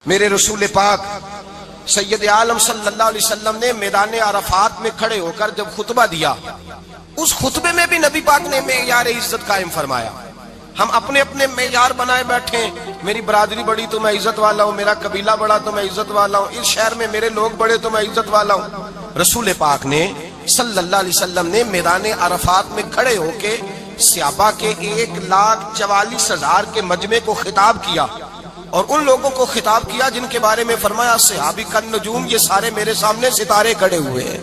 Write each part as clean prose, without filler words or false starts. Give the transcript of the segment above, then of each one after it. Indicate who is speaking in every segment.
Speaker 1: میرے رسول پاک سید عالم صلی اللہ علیہ وسلم نے میدان عرفات میں کھڑے ہو کر جب خطبہ دیا، اس خطبے میں بھی نبی پاک نے معیار عزت قائم فرمایا۔ ہم اپنے اپنے معیار بنائے بیٹھے، میری برادری بڑی تو میں عزت والا ہوں، میرا قبیلہ بڑا تو میں عزت والا ہوں، اس شہر میں میرے لوگ بڑے تو میں عزت والا ہوں۔ رسول پاک نے صلی اللہ علیہ وسلم نے میدان عرفات میں کھڑے ہو کے صحابہ کے 1,44,000 کے مجمع کو خطاب کیا، اور ان لوگوں کو خطاب کیا جن کے بارے میں فرمایا صحابی النجوم، یہ سارے میرے سامنے ستارے کھڑے ہوئے ہیں۔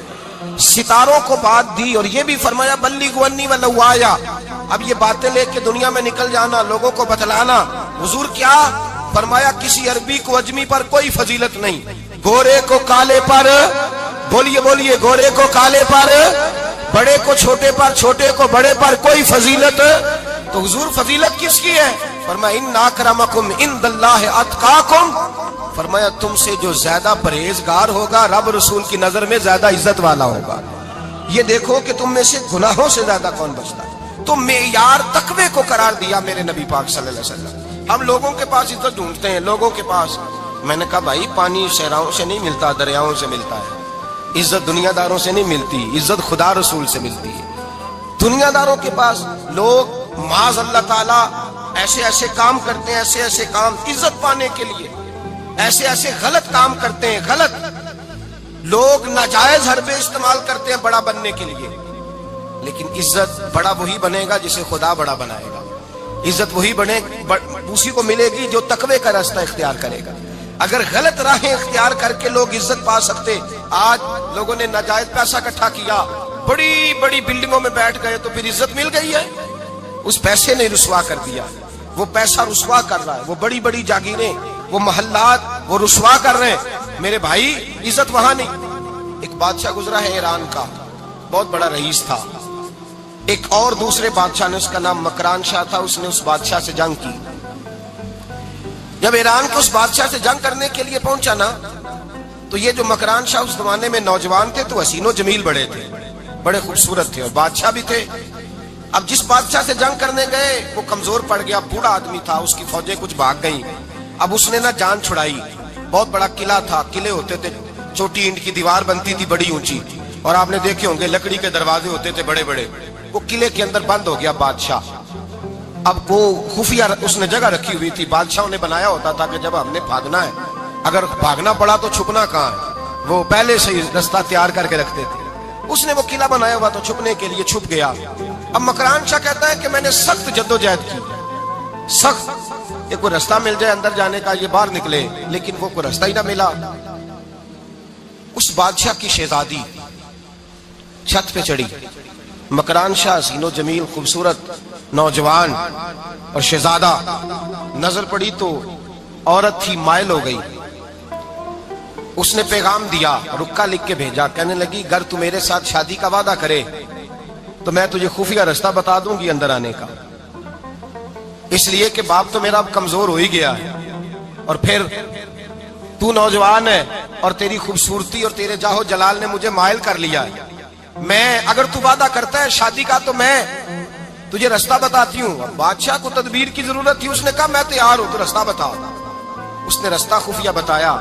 Speaker 1: ستاروں کو بات دی اور یہ بھی فرمایا بلغوا عنی ولو آیا، اب یہ باتیں لے کے دنیا میں نکل جانا، لوگوں کو بتلانا۔ حضور کیا فرمایا؟ کسی عربی کو اجمی پر کوئی فضیلت نہیں، گورے کو کالے پر، بولیے بولیے، گورے کو کالے پر، بڑے کو چھوٹے پر، چھوٹے کو بڑے پر کوئی فضیلت۔ تو حضور فضیلت کس کی ہے؟ فرمایا ان اکرمکم عند اللہ اتقاکم، فرمایا تم سے جو زیادہ پرہیزگار ہوگا رب رسول کی نظر میں زیادہ عزت والا ہوگا۔ یہ دیکھو کہ تم میں سے گناہوں سے زیادہ کون بچتا ہے۔ تو معیار تقوی کو قرار دیا میرے نبی پاک صلی اللہ علیہ وسلم۔ ہم لوگوں کے پاس عزت ڈھونڈتے ہیں، لوگوں کے پاس، میں نے کہا بھائی پانی صحراؤں سے نہیں ملتا، دریاؤں سے ملتا ہے۔ عزت دنیا داروں سے نہیں ملتی، عزت خدا رسول سے ملتی ہے۔ دنیا داروں کے پاس لوگ معاذ اللہ تعالی ایسے ایسے کام کرتے ہیں، ایسے ایسے کام عزت پانے کے لیے، ایسے ایسے غلط کام کرتے ہیں، غلط لوگ ناجائز حربے استعمال کرتے ہیں بڑا بننے کے لیے۔ لیکن عزت بڑا وہی بنے گا جسے خدا بڑا بنائے گا، عزت وہی بنے اسی کو ملے گی جو تقوی کا راستہ اختیار کرے گا۔ اگر غلط راہیں اختیار کر کے لوگ عزت پا سکتے، آج لوگوں نے ناجائز پیسہ اکٹھا کیا، بڑی بڑی بلڈنگوں میں بیٹھ گئے تو پھر عزت مل گئی ہے؟ اس پیسے نے رسوا کر دیا، وہ پیسہ رسوا کر رہا ہے، وہ بڑی بڑی جاگیریں، وہ محلات وہ رسوا کر رہے ہیں۔ میرے بھائی عزت وہاں نہیں۔ ایک بادشاہ گزرا ہے ایران کا، بہت بڑا رئیس تھا۔ ایک اور دوسرے بادشاہ نے، اس کا نام مکران شاہ تھا، اس نے اس بادشاہ سے جنگ کی۔ جب ایران کے اس بادشاہ سے جنگ کرنے کے لیے پہنچا نا، تو یہ جو مکران شاہ اس زمانے میں نوجوان تھے تو حسین و جمیل بڑے تھے، بڑے خوبصورت تھے، اور بادشاہ بھی تھے۔ اب جس بادشاہ سے جنگ کرنے گئے وہ کمزور پڑ گیا، بوڑھا آدمی تھا، اس کی فوجیں کچھ بھاگ گئیں۔ اب اس نے نا جان چھڑائی، بہت بڑا قلعہ تھا، قلعے ہوتے تھے، چھوٹی اینٹ کی دیوار بنتی تھی بڑی اونچی، اور آپ نے دیکھے ہوں گے لکڑی کے دروازے ہوتے تھے بڑے بڑے۔ وہ قلعے کے اندر بند ہو گیا بادشاہ۔ اب وہ خفیہ اس نے جگہ رکھی ہوئی تھی، بادشاہوں نے بنایا ہوتا تھا کہ جب ہم نے بھاگنا ہے، اگر بھاگنا پڑا تو چھپنا کہاں ہے، وہ پہلے سے ہی رستہ تیار کر کے رکھتے تھے۔ اس نے وہ قلعہ بنایا ہوا تو چھپنے کے لیے چھپ گیا۔ اب مکران شاہ کہتا ہے کہ میں نے سخت جدوجہد کی، سخت، یہ کوئی رستہ مل جائے اندر جانے کا، یہ باہر نکلے، لیکن وہ کوئی رستہ ہی نہ ملا۔ اس بادشاہ کی شہزادی چھت پہ چڑھی، مکران شاہ حسین و جمیل خوبصورت نوجوان اور شہزادہ، نظر پڑی تو عورت تھی، مائل ہو گئی۔ اس نے پیغام دیا، رکا لکھ کے بھیجا، کہنے لگی اگر تو میرے ساتھ شادی کا وعدہ کرے تو میں تجھے خفیہ رستہ بتا دوں گی اندر آنے کا، اس لیے کہ باپ تو میرا اب کمزور ہو ہی گیا ہے، اور پھر تو نوجوان ہے اور تیری خوبصورتی اور تیرے جاہو جلال نے مجھے مائل کر لیا ہے۔ میں اگر تو وعدہ کرتا ہے شادی کا تو میں تجھے رستہ بتاتی ہوں۔ بادشاہ کو تدبیر کی ضرورت تھی، اس نے کہا میں تیار ہوں، تو رستہ بتا۔ اس نے رستہ خفیہ بتایا۔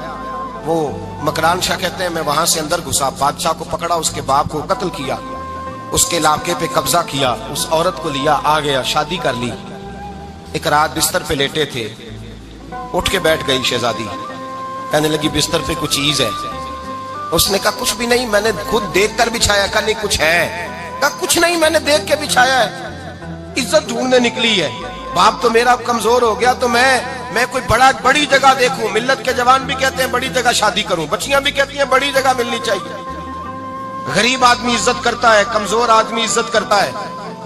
Speaker 1: وہ مکران شاہ کہتے ہیں میں وہاں سے اندر گھسا، بادشاہ کو پکڑا، اس کے باپ کو قتل کیا، اس کے علاقے پہ قبضہ کیا، اس عورت کو لیا، آ گیا، شادی کر لی۔ ایک رات بستر پہ لیٹے تھے، اٹھ کے بیٹھ گئی شہزادی، کہنے لگی بستر پہ کچھ چیز ہے۔ اس نے کہا کچھ بھی نہیں، میں نے خود دیکھ کر بچھایا۔ کہا نہیں کچھ ہے۔ کہا کچھ نہیں، میں نے دیکھ کے بچھایا ہے، عزت ڈھونڈنے نکلی ہے، باپ تو میرا کمزور ہو گیا، تو میں کوئی بڑی جگہ دیکھوں۔ ملت کے جوان بھی کہتے ہیں بڑی جگہ شادی کروں، بچیاں بھی کہتی ہیں بڑی جگہ ملنی چاہیے۔ غریب آدمی عزت کرتا ہے، کمزور آدمی عزت کرتا ہے۔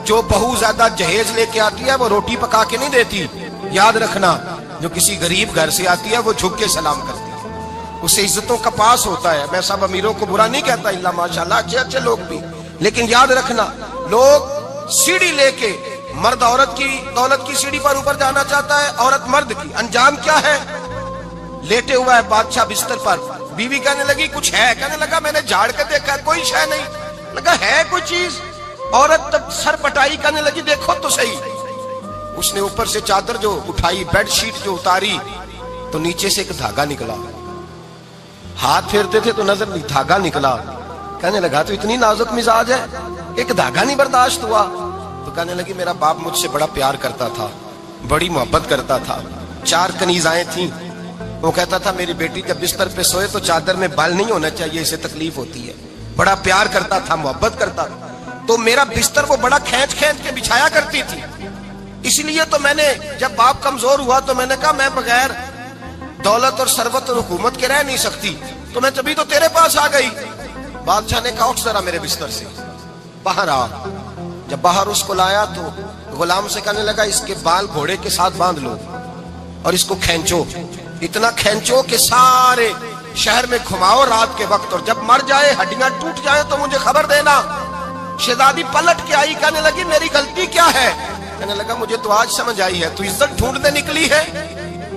Speaker 1: جو بہو زیادہ جہیز لے کے آتی ہے وہ روٹی پکا کے نہیں دیتی، یاد رکھنا۔ جو کسی غریب گھر سے آتی ہے وہ جھک کے سلام کرتی ہے، اسے عزتوں کا پاس ہوتا ہے۔ میں سب امیروں کو برا نہیں کہتا، اللہ ماشاءاللہ اچھے اچھے لوگ بھی، لیکن یاد رکھنا لوگ سیڑھی لے کے، مرد عورت کی دولت کی سیڑھی پر اوپر جانا چاہتا ہے، عورت مرد کی، انجام کیا ہے؟ لیٹے ہوا ہے بادشاہ بستر پر، بیوی کہنے لگی کچھ ہے، کہنے لگا میں نے جھاڑ کے دیکھا کوئی شے نہیں، لگا ہے کوئی چیز، عورت تب سر پٹائی، کہنے لگی دیکھو تو صحیح۔ اس نے اوپر سے چادر جو اٹھائی، بیڈ شیٹ جو اتاری، تو نیچے سے ایک دھاگا نکلا، ہاتھ پھیرتے تھے تو نظر نہیں، دھاگا نکلا. کہنے لگا تو اتنی نازک مزاج ہے، ایک دھاگا نہیں برداشت ہوا. تو کہنے لگی میرا باپ مجھ سے بڑا پیار کرتا تھا، بڑی محبت کرتا تھا. 4 کنیزائیں تھیں. وہ کہتا تھا میری بیٹی جب بستر پہ سوئے تو چادر میں بال نہیں ہونا چاہیے، اسے تکلیف ہوتی ہے. بڑا پیار کرتا تھا، محبت کرتا تھا. تو میرا بستر وہ بڑا کھینچ کھینچ کے بچھایا کرتی تھی. اس لیے تو میں نے جب باپ کمزور ہوا تو میں نے کہا میں بغیر دولت اور ثروت اور حکومت کے رہ نہیں سکتی، تو میں تبھی تو تیرے پاس آ گئی. بادشاہ نے کہا اٹھ ذرا میرے بستر سے باہر آ. جب باہر اس کو لایا تو غلام سے کہنے لگا اس کے بال گھوڑے کے ساتھ باندھ لو اور اس کو کھینچو، اتنا کھینچو کہ سارے شہر میں گھماؤ رات کے وقت، اور جب مر جائے ہڈیاں ٹوٹ جائیں تو مجھے خبر دینا. شہزادی پلٹ کے آئی، کہنے لگی میری غلطی کیا ہے؟ کہنے لگا مجھے تو آج سمجھ آئی ہے، تو عزت ڈھونڈنے نکلی ہے.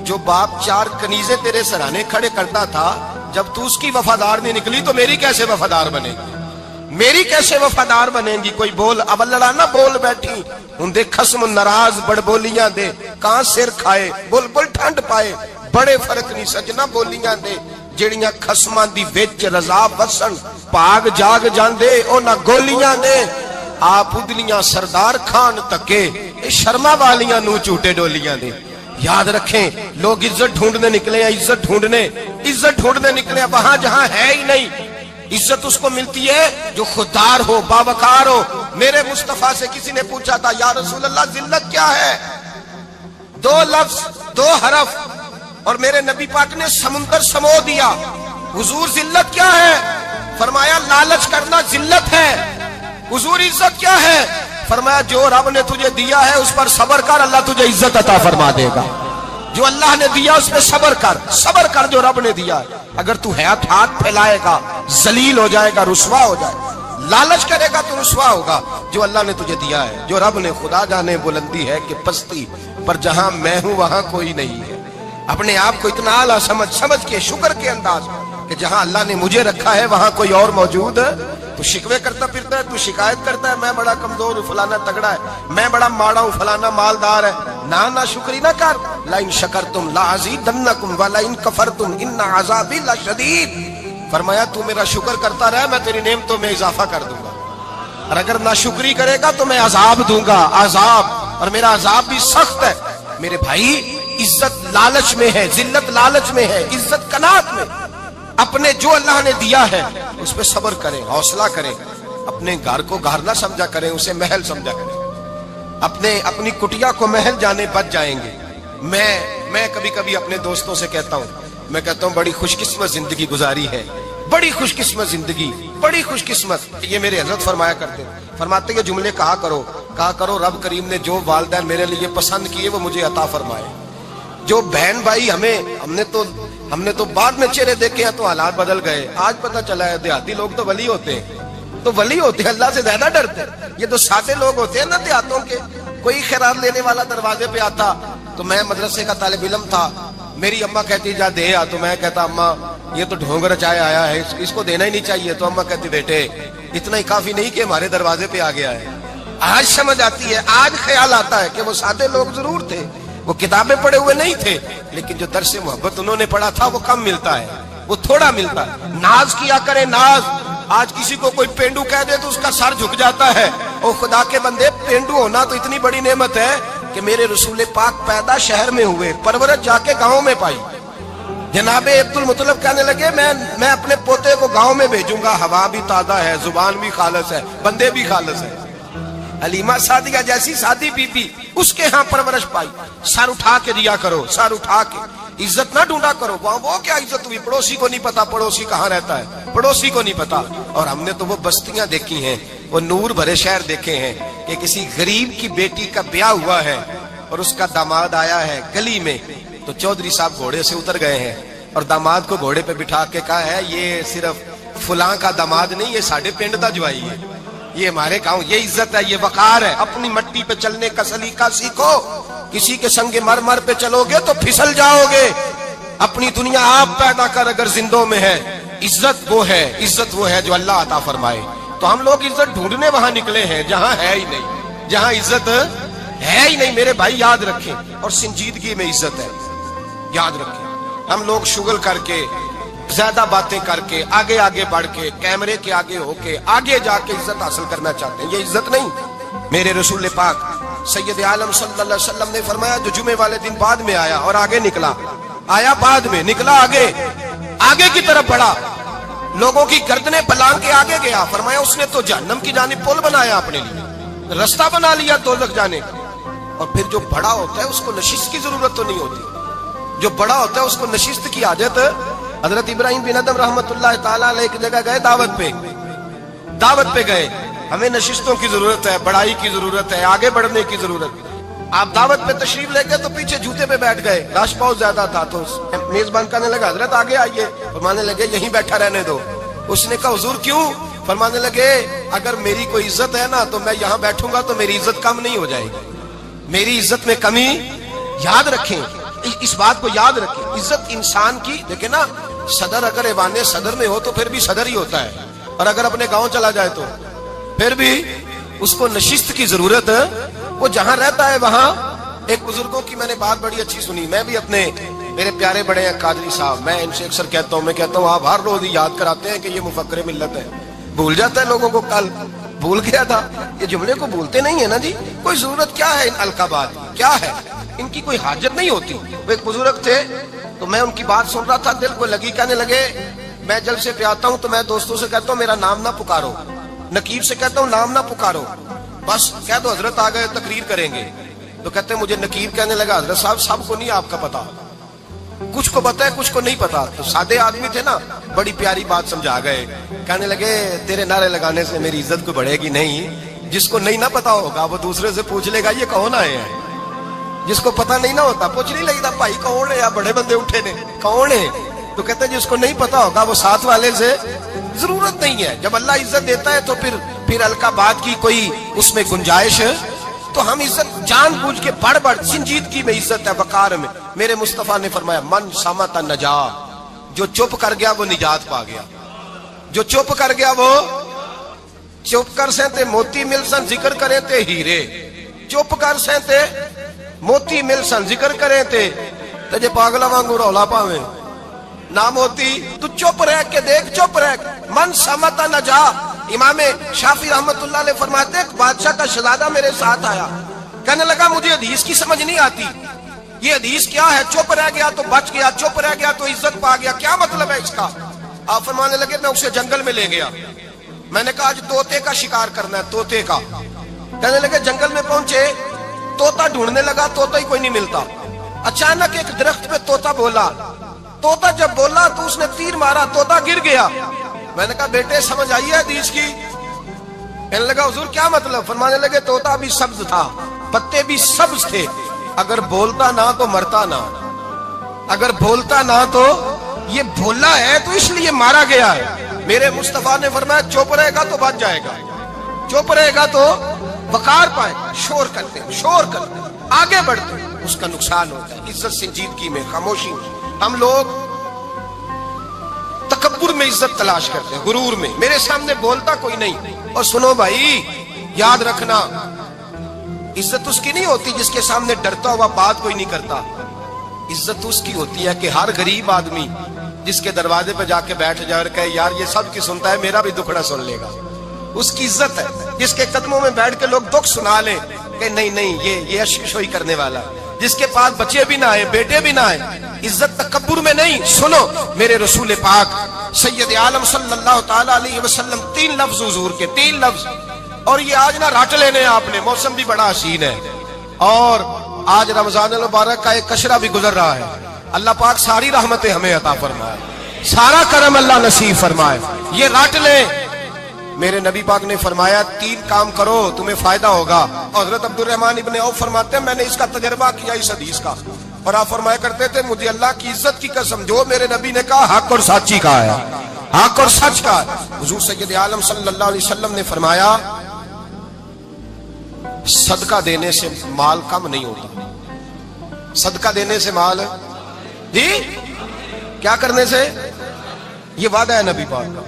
Speaker 1: جو باپ 4 کنیزیں تیرے سرانے کھڑے کرتا تھا، جب تو اس کی وفادار نہیں نکلی تو میری کیسے وفادار بنے گی؟ میری کیسے وفادار بنے گی؟ کوئی بول اب لڑانا بول بیٹھی ہوں دے خصم ناراض بڑ بولیاں دے، کہاں سر کھائے بل بل ٹھنڈ پائے. بڑے فرق نہیں سجنا بولیاں دے جڑیاں خصماں دی وچ رضا وسن، پاگ جاگ جاندے او نہ گولیاں دے. آپ ادلیاں سردار خان تکے اے شرما والیاں نو چوٹے ڈولیاں دے. یاد رکھیں لوگ عزت ڈھونڈنے نکلے ہیں، عزت ڈھونڈنے نکلے ہیں وہاں جہاں ہے ہی نہیں. عزت اس کو ملتی ہے جو خوددار ہو، باوقار ہو. میرے مصطفیٰ سے کسی نے پوچھا تھا یا رسول اللہ ذلت کیا ہے؟ 2 لفظ 2 حرف اور میرے نبی پاک نے سمندر سمو دیا. حضور ذلت کیا ہے؟ فرمایا لالچ کرنا ذلت ہے. حضور عزت کیا ہے؟ فرمایا جو رب نے تجھے دیا ہے اس پر صبر کر، اللہ تجھے عزت عطا فرما دے گا. جو اللہ نے دیا اس پہ صبر کر جو رب نے دیا. اگر تو ہاتھ پھیلائے گا ذلیل ہو جائے گا، رسوا ہو جائے گا. لالچ کرے گا تو رسوا ہوگا. جو اللہ نے تجھے دیا ہے، جو رب نے، خدا جانے بلندی ہے کہ پستی پر جہاں میں ہوں وہاں کوئی نہیں ہے. اپنے آپ کو اتنا اعلیٰ سمجھ کے شکر کے انداز کہ جہاں اللہ نے مجھے رکھا ہے وہاں کوئی اور موجود ہے. تو شکوے کرتا پھرتا ہے، تو شکایت کرتا ہے میں بڑا کمزور ہوں، فلانا تگڑا ہے، میں بڑا ماڑا ہوں، فلانا مالدار ہے. نہ شکری نہ کر. لئن شکرتم لازیدنکم ولئن کفرتم ان عذابی لشدید. فرمایا تو میرا شکر کرتا رہے، میں تیری نعمتوں میں اضافہ کر دوں گا، اور اگر ناشکری کرے گا تو میں عذاب دوں گا، عذاب، اور میرا عذاب بھی سخت ہے. میرے بھائی عزت لالچ میں ہے، ذلت لالچ میں ہے، عزت قناعت میں. اپنے جو اللہ نے دیا ہے اس پہ صبر کریں، حوصلہ کریں. اپنے گھر کو گھر نہ سمجھا کریں، اسے محل سمجھا کریں. اپنی کٹیا کو محل جانے بچ جائیں گے. میں کبھی کبھی اپنے دوستوں سے کہتا ہوں بڑی خوش قسمت زندگی گزاری ہے، بڑی خوش قسمت زندگی، بڑی خوش قسمت. یہ میرے حضرت فرماتے کہ جملے کہا کرو رب کریم نے جو والدین میرے لیے پسند کیے وہ مجھے عطا فرمائے. جو بہن بھائی ہم نے تو بعد میں چہرے دیکھے ہیں تو حالات بدل گئے. آج پتہ چلا ہے دیہاتی لوگ تو ولی ہوتے ہیں، اللہ سے زیادہ ڈرتے ہیں. یہ تو سادے لوگ ہوتے ہیں نا دیہاتوں کے. کوئی خیرات لینے والا دروازے پہ آتا تو میں مدرسے کا طالب علم تھا، میری اماں کہتی جا دے آ، تو میں کہتا اماں یہ تو ڈھونگ رچائے آیا ہے، اس کو دینا ہی نہیں چاہیے. تو اماں کہتی بیٹے اتنا ہی کافی نہیں کہ ہمارے دروازے پہ آ گیا ہے. آج سمجھ آتی ہے، آج خیال آتا ہے کہ وہ سادے لوگ ضرور تھے، وہ کتابیں پڑھے ہوئے نہیں تھے، لیکن جو درس محبت انہوں نے پڑھا تھا وہ کم ملتا ہے، وہ تھوڑا ملتا ہے. ناز کیا کرے ناز. آج کسی کو کوئی پینڈو کہہ دے تو اس کا سر جھک جاتا ہے. او خدا کے بندے، پینڈو ہونا تو اتنی بڑی نعمت ہے کہ میرے رسول پاک پیدا شہر میں ہوئے، پرورش جا کے گاؤں میں پائی. جناب عبد المطلب کہنے لگے میں اپنے پوتے کو گاؤں میں بھیجوں گا، ہوا بھی تازہ ہے، زبان بھی خالص ہے، بندے بھی خالص ہے. حلیمہ سعدیہ جیسی سادی بی بی، اس کے ہاں پرورش پائی. سر اٹھا کے دیا کرو، سر اٹھا کے. عزت نہ ڈھونڈا کرو. وہ کیا عزت ہوئی؟ پڑوسی کو نہیں پتا پڑوسی کہاں رہتا ہے، پڑوسی کو نہیں پتا. اور ہم نے تو وہ بستیاں دیکھی ہیں، وہ نور بھرے شہر دیکھے ہیں کہ کسی غریب کی بیٹی کا بیاہ ہوا ہے اور اس کا داماد آیا ہے گلی میں، تو چودھری صاحب گھوڑے سے اتر گئے ہیں اور داماد کو گھوڑے پہ بٹھا کے کہا ہے یہ صرف فلاں کا داماد نہیں، یہ ساڑھے پنڈ دا جوائی ہے، یہ ہمارے گاؤں. یہ عزت ہے، یہ وقار ہے. اپنی مٹی پہ چلنے کا سلیقہ سیکھو. کسی کے سنگ مرمر پہ چلو گے تو پھسل جاؤ گے. اپنی دنیا آپ پیدا کر اگر زندوں میں ہے. عزت وہ ہے جو اللہ عطا فرمائے. تو ہم لوگ عزت ڈھونڈنے وہاں نکلے ہیں جہاں ہے ہی نہیں، جہاں عزت ہے ہی نہیں. میرے بھائی یاد رکھیں، اور سنجیدگی میں عزت ہے، یاد رکھیں. ہم لوگ شغل کر کے زیادہ باتیں کر کے آگے آگے بڑھ کے کیمرے کے آگے ہو کے آگے جا کے عزت حاصل کرنا چاہتے ہیں. یہ عزت نہیں. میرے رسول پاک سید عالم صلی اللہ علیہ وسلم نے فرمایا جو جمعے والے دن بعد میں آیا اور آگے نکلا, آیا بعد میں, نکلا آگے کی طرف بڑھا, لوگوں کی گردنیں پلانگ کے آگے گیا, فرمایا اس نے تو جہنم کی جانب پل بنایا اپنے لیے, رستہ بنا لیا دوزخ جانے کا. اور پھر جو بڑا ہوتا ہے اس کو نشست کی ضرورت تو نہیں ہوتی. جو بڑا ہوتا ہے اس کو نشست کی عادت. حضرت ابراہیم بن ادم رحمت اللہ تعالیٰ علیہ ایک جگہ گئے دعوت پہ گئے. ہمیں نشستوں کی ضرورت ہے, بڑائی کی ضرورت ہے, آگے بڑھنے کی ضرورت. آپ دعوت پہ تشریف لے گئے تو پیچھے جوتے پہ بیٹھ گئے, رش بہت زیادہ تھا. تو میزبان کہنے لگا حضرت آگے آئیے, فرمانے لگے یہیں بیٹھا رہنے دو. اس نے کہا حضور کیوں؟ فرمانے لگے اگر میری کوئی عزت ہے نا تو میں یہاں بیٹھوں گا تو میری عزت کم نہیں ہو جائے گی. میری عزت میں کمی یاد رکھیں, اس بات کو یاد رکھیں. عزت انسان کی دیکھیں نا, صدر اگر ایوان صدر میں ہو تو پھر بھی صدر ہی ہوتا ہے, اور اگر اپنے گاؤں چلا جائے تو پھر بھی اس کو نشست کی ضرورت ہے. وہ جہاں رہتا ہے وہاں. ایک بزرگوں کی میں نے بات بڑی اچھی سنی. میں بھی اپنے میرے پیارے بڑے ہیں قادری صاحب, میں ان سے اکثر کہتا ہوں, میں کہتا ہوں آپ ہر روز ہی یاد کراتے ہیں کہ یہ مفکر ملت ہے. بھول جاتا ہے لوگوں کو, کل بھول گیا تھا. یہ جملے کو بھولتے نہیں ہے نا جی. کوئی ضرورت کیا ہے ان القابات کی, کیا ہے ان کی, کوئی حاجت نہیں ہوتی. وہ ایک بزرگ تھے تو میں ان کی بات سن رہا تھا, دل کو لگی. کہنے لگے میں جلسے پہ آتا ہوں تو میں دوستوں سے کہتا ہوں میرا نام نہ پکارو, نقیب سے کہتا ہوں نام نہ پکارو, بس کہہ دو حضرت آ گئے تقریر کریں گے. تو کہتے ہیں مجھے نقیب کہنے لگا حضرت صاحب سب کو نہیں آپ کا پتا, کچھ کو پتا ہے کچھ کو نہیں پتا. تو سادے آدمی تھے نا, بڑی پیاری بات سمجھا گئے. کہنے لگے تیرے نعرے لگانے سے میری عزت کو بڑھے گی نہیں. جس کو نہیں نہ پتا ہوگا وہ دوسرے سے پوچھ لے گا یہ کون آئے ہیں. جس کو پتا نہیں نہ ہوتا پوچھ نہیں لگتا بھائی کون ہے, یا بڑے بندے اٹھے نے کون ہے. تو کہتے ہیں جس کو نہیں پتا ہوگا وہ ساتھ والے سے ضرورت نہیں ہے. جب اللہ عزت دیتا ہے تو پھر القابات کی کوئی اس میں گنجائش ہے. تو ہم عزت جان بوجھ کے بڑھ سنجیدگی میں عزت ہے, وقار میں. میرے مصطفیٰ نے فرمایا من صمت نجا, جو چپ کر گیا وہ نجات پا گیا. جو چپ کر گیا وہ چپ کر سے تے موتی مل سن ذکر کریں تے ہیرے. چپ کر سے تے موتی مل سن ذکر کریں تے جے پاگلا وانگو رولا پاویں نہ موتی. تو چپ رہ کے دیکھ, چپ رہ. من صمت نجا. امام شافعی رحمت اللہ علیہ فرماتے ہیں ایک بادشاہ کا شہزادہ میرے ساتھ آیا, کہنے لگا مجھے حدیث کی سمجھ نہیں آتی, یہ حدیث کیا ہے, چپ رہ گیا تو بچ گیا, چپ رہ گیا تو عزت پا گیا, کیا مطلب ہے اس کا؟ آپ فرمانے لگے میں اسے جنگل میں لے گیا, میں نے کہا آج طوطے کا شکار کرنا ہے, طوطے کا. کہنے لگے جنگل میں پہنچے, طوطا ڈھونڈنے لگا, طوطا ہی کوئی نہیں ملتا. اچانک ایک درخت پہ طوطا بولا. طوطا جب بولا تو اس نے تیر مارا, طوطا گر گیا. میں نے کہا بیٹے سمجھ آئی ہے حدیث کی؟ کہنے لگا حضور کیا مطلب؟ فرمانے لگے طوطا بھی سبز تھا, پتے بھی سبز تھے, اگر بولتا نہ تو مرتا نہ, اگر بولتا نہ تو یہ بولا ہے تو اس لیے مارا گیا ہے. میرے مصطفیٰ نے فرمایا چپ رہے گا تو بچ جائے گا, چپ رہے گا تو وقار پائے. شور کرتے آگے بڑھتے اس کا نقصان ہوتا ہے. عزت سنجیدگی میں, خاموشی میں. ہم لوگ تکبر میں عزت تلاش کرتے ہیں, غرور میں. میرے سامنے بولتا کوئی نہیں. اور سنو بھائی یاد رکھنا, عزت اس کی نہیں ہوتی جس کے سامنے ڈرتا ہوا بات کوئی نہیں کرتا. عزت اس کی ہوتی ہے کہ ہر غریب آدمی جس کے دروازے پہ جا کے بیٹھ جائے اور کہے یار یہ سب کی سنتا ہے, میرا بھی دکھڑا سن لے گا, اس کی عزت ہے. جس کے قدموں میں بیٹھ کے لوگ دکھ سنا لیں کہ نہیں یہ اشکشوئی کرنے والا, جس کے پاس بچے بھی نہ آئے, بیٹے بھی نہ آئے. عزت تکبر میں نہیں. سنو میرے رسول پاک سید عالم صلی اللہ تعالی علیہ وسلم 3 لفظ حضور کے, 3 لفظ. اور یہ آج نہ راٹ لینے آپ نے, موسم بھی بڑا حسین ہے اور آج رمضان المبارک کا ایک کشرہ بھی گزر رہا ہے. اللہ پاک ساری رحمتیں ہمیں عطا فرمائے, سارا کرم اللہ نصیب فرمائے. یہ راٹ لیں. میرے نبی پاک نے فرمایا 3 کام کرو تمہیں فائدہ ہوگا. حضرت عبد الرحمن ابن عوف فرماتے ہیں میں نے اس کا تجربہ کیا اس حدیث کا, اور آپ فرمایا کرتے تھے مجھے اللہ کی عزت کی قسم جو میرے نبی نے کہا حق اور سچی کہا ہے, حق اور سچ کا. حضور سید عالم صلی اللہ علیہ وسلم نے فرمایا صدقہ دینے سے مال کم نہیں ہوتا. صدقہ دینے سے مال, جی کیا کرنے سے؟ یہ وعدہ ہے نبی پاک کا.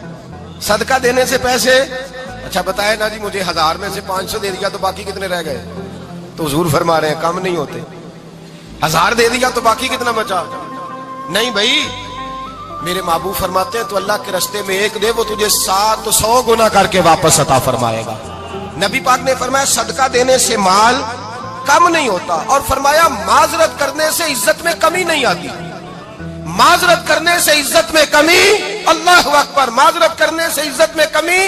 Speaker 1: صدقہ دینے سے پیسے, اچھا بتائے نا جی مجھے 1000 میں سے 500 دے دیا تو باقی کتنے رہ گئے؟ تو حضور فرما رہے ہیں کم نہیں ہوتے. 1000 دے دیا تو باقی کتنا بچا؟ نہیں بھائی، میرے محبوب فرماتے ہیں تو اللہ کے راستے میں ایک دے، وہ تجھے 700 گنا کر کے واپس عطا فرمائے گا۔ نبی پاک نے فرمایا صدقہ دینے سے مال کم نہیں ہوتا، اور فرمایا معذرت کرنے سے عزت میں کمی نہیں آتی۔ معذرت کرنے سے عزت میں کمی، اللہ اکبر، معذرت کرنے سے عزت میں کمی،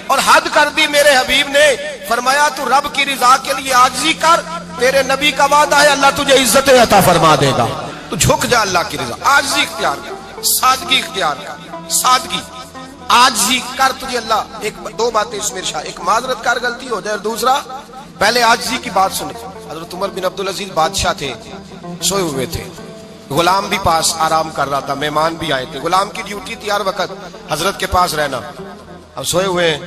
Speaker 1: اور حد کر دی میرے حبیب نے، فرمایا تو رب کی رضا کے لیے عاجزی کر، تیرے نبی کا وعدہ ہے اللہ تجھے عزت عطا فرما دے گا۔ تو جھک جا اللہ کی رضا، عاجزی اختیار کر، سادگی اختیار کر، سادگی عاجزی کر، تجھے اللہ دو باتیں اس میں ارشاد، ایک معذرت کر غلطی ہو جائے، اور دوسرا پہلے عاجزی کی بات سنیں۔ حضرت عمر بن عبدالعزیز بادشاہ تھے، سوئے ہوئے تھے، غلام بھی پاس آرام کر رہا تھا، مہمان بھی آئے تھے، غلام کی ڈیوٹی تھی ہر وقت حضرت کے پاس رہنا۔ اب سوئے ہوئے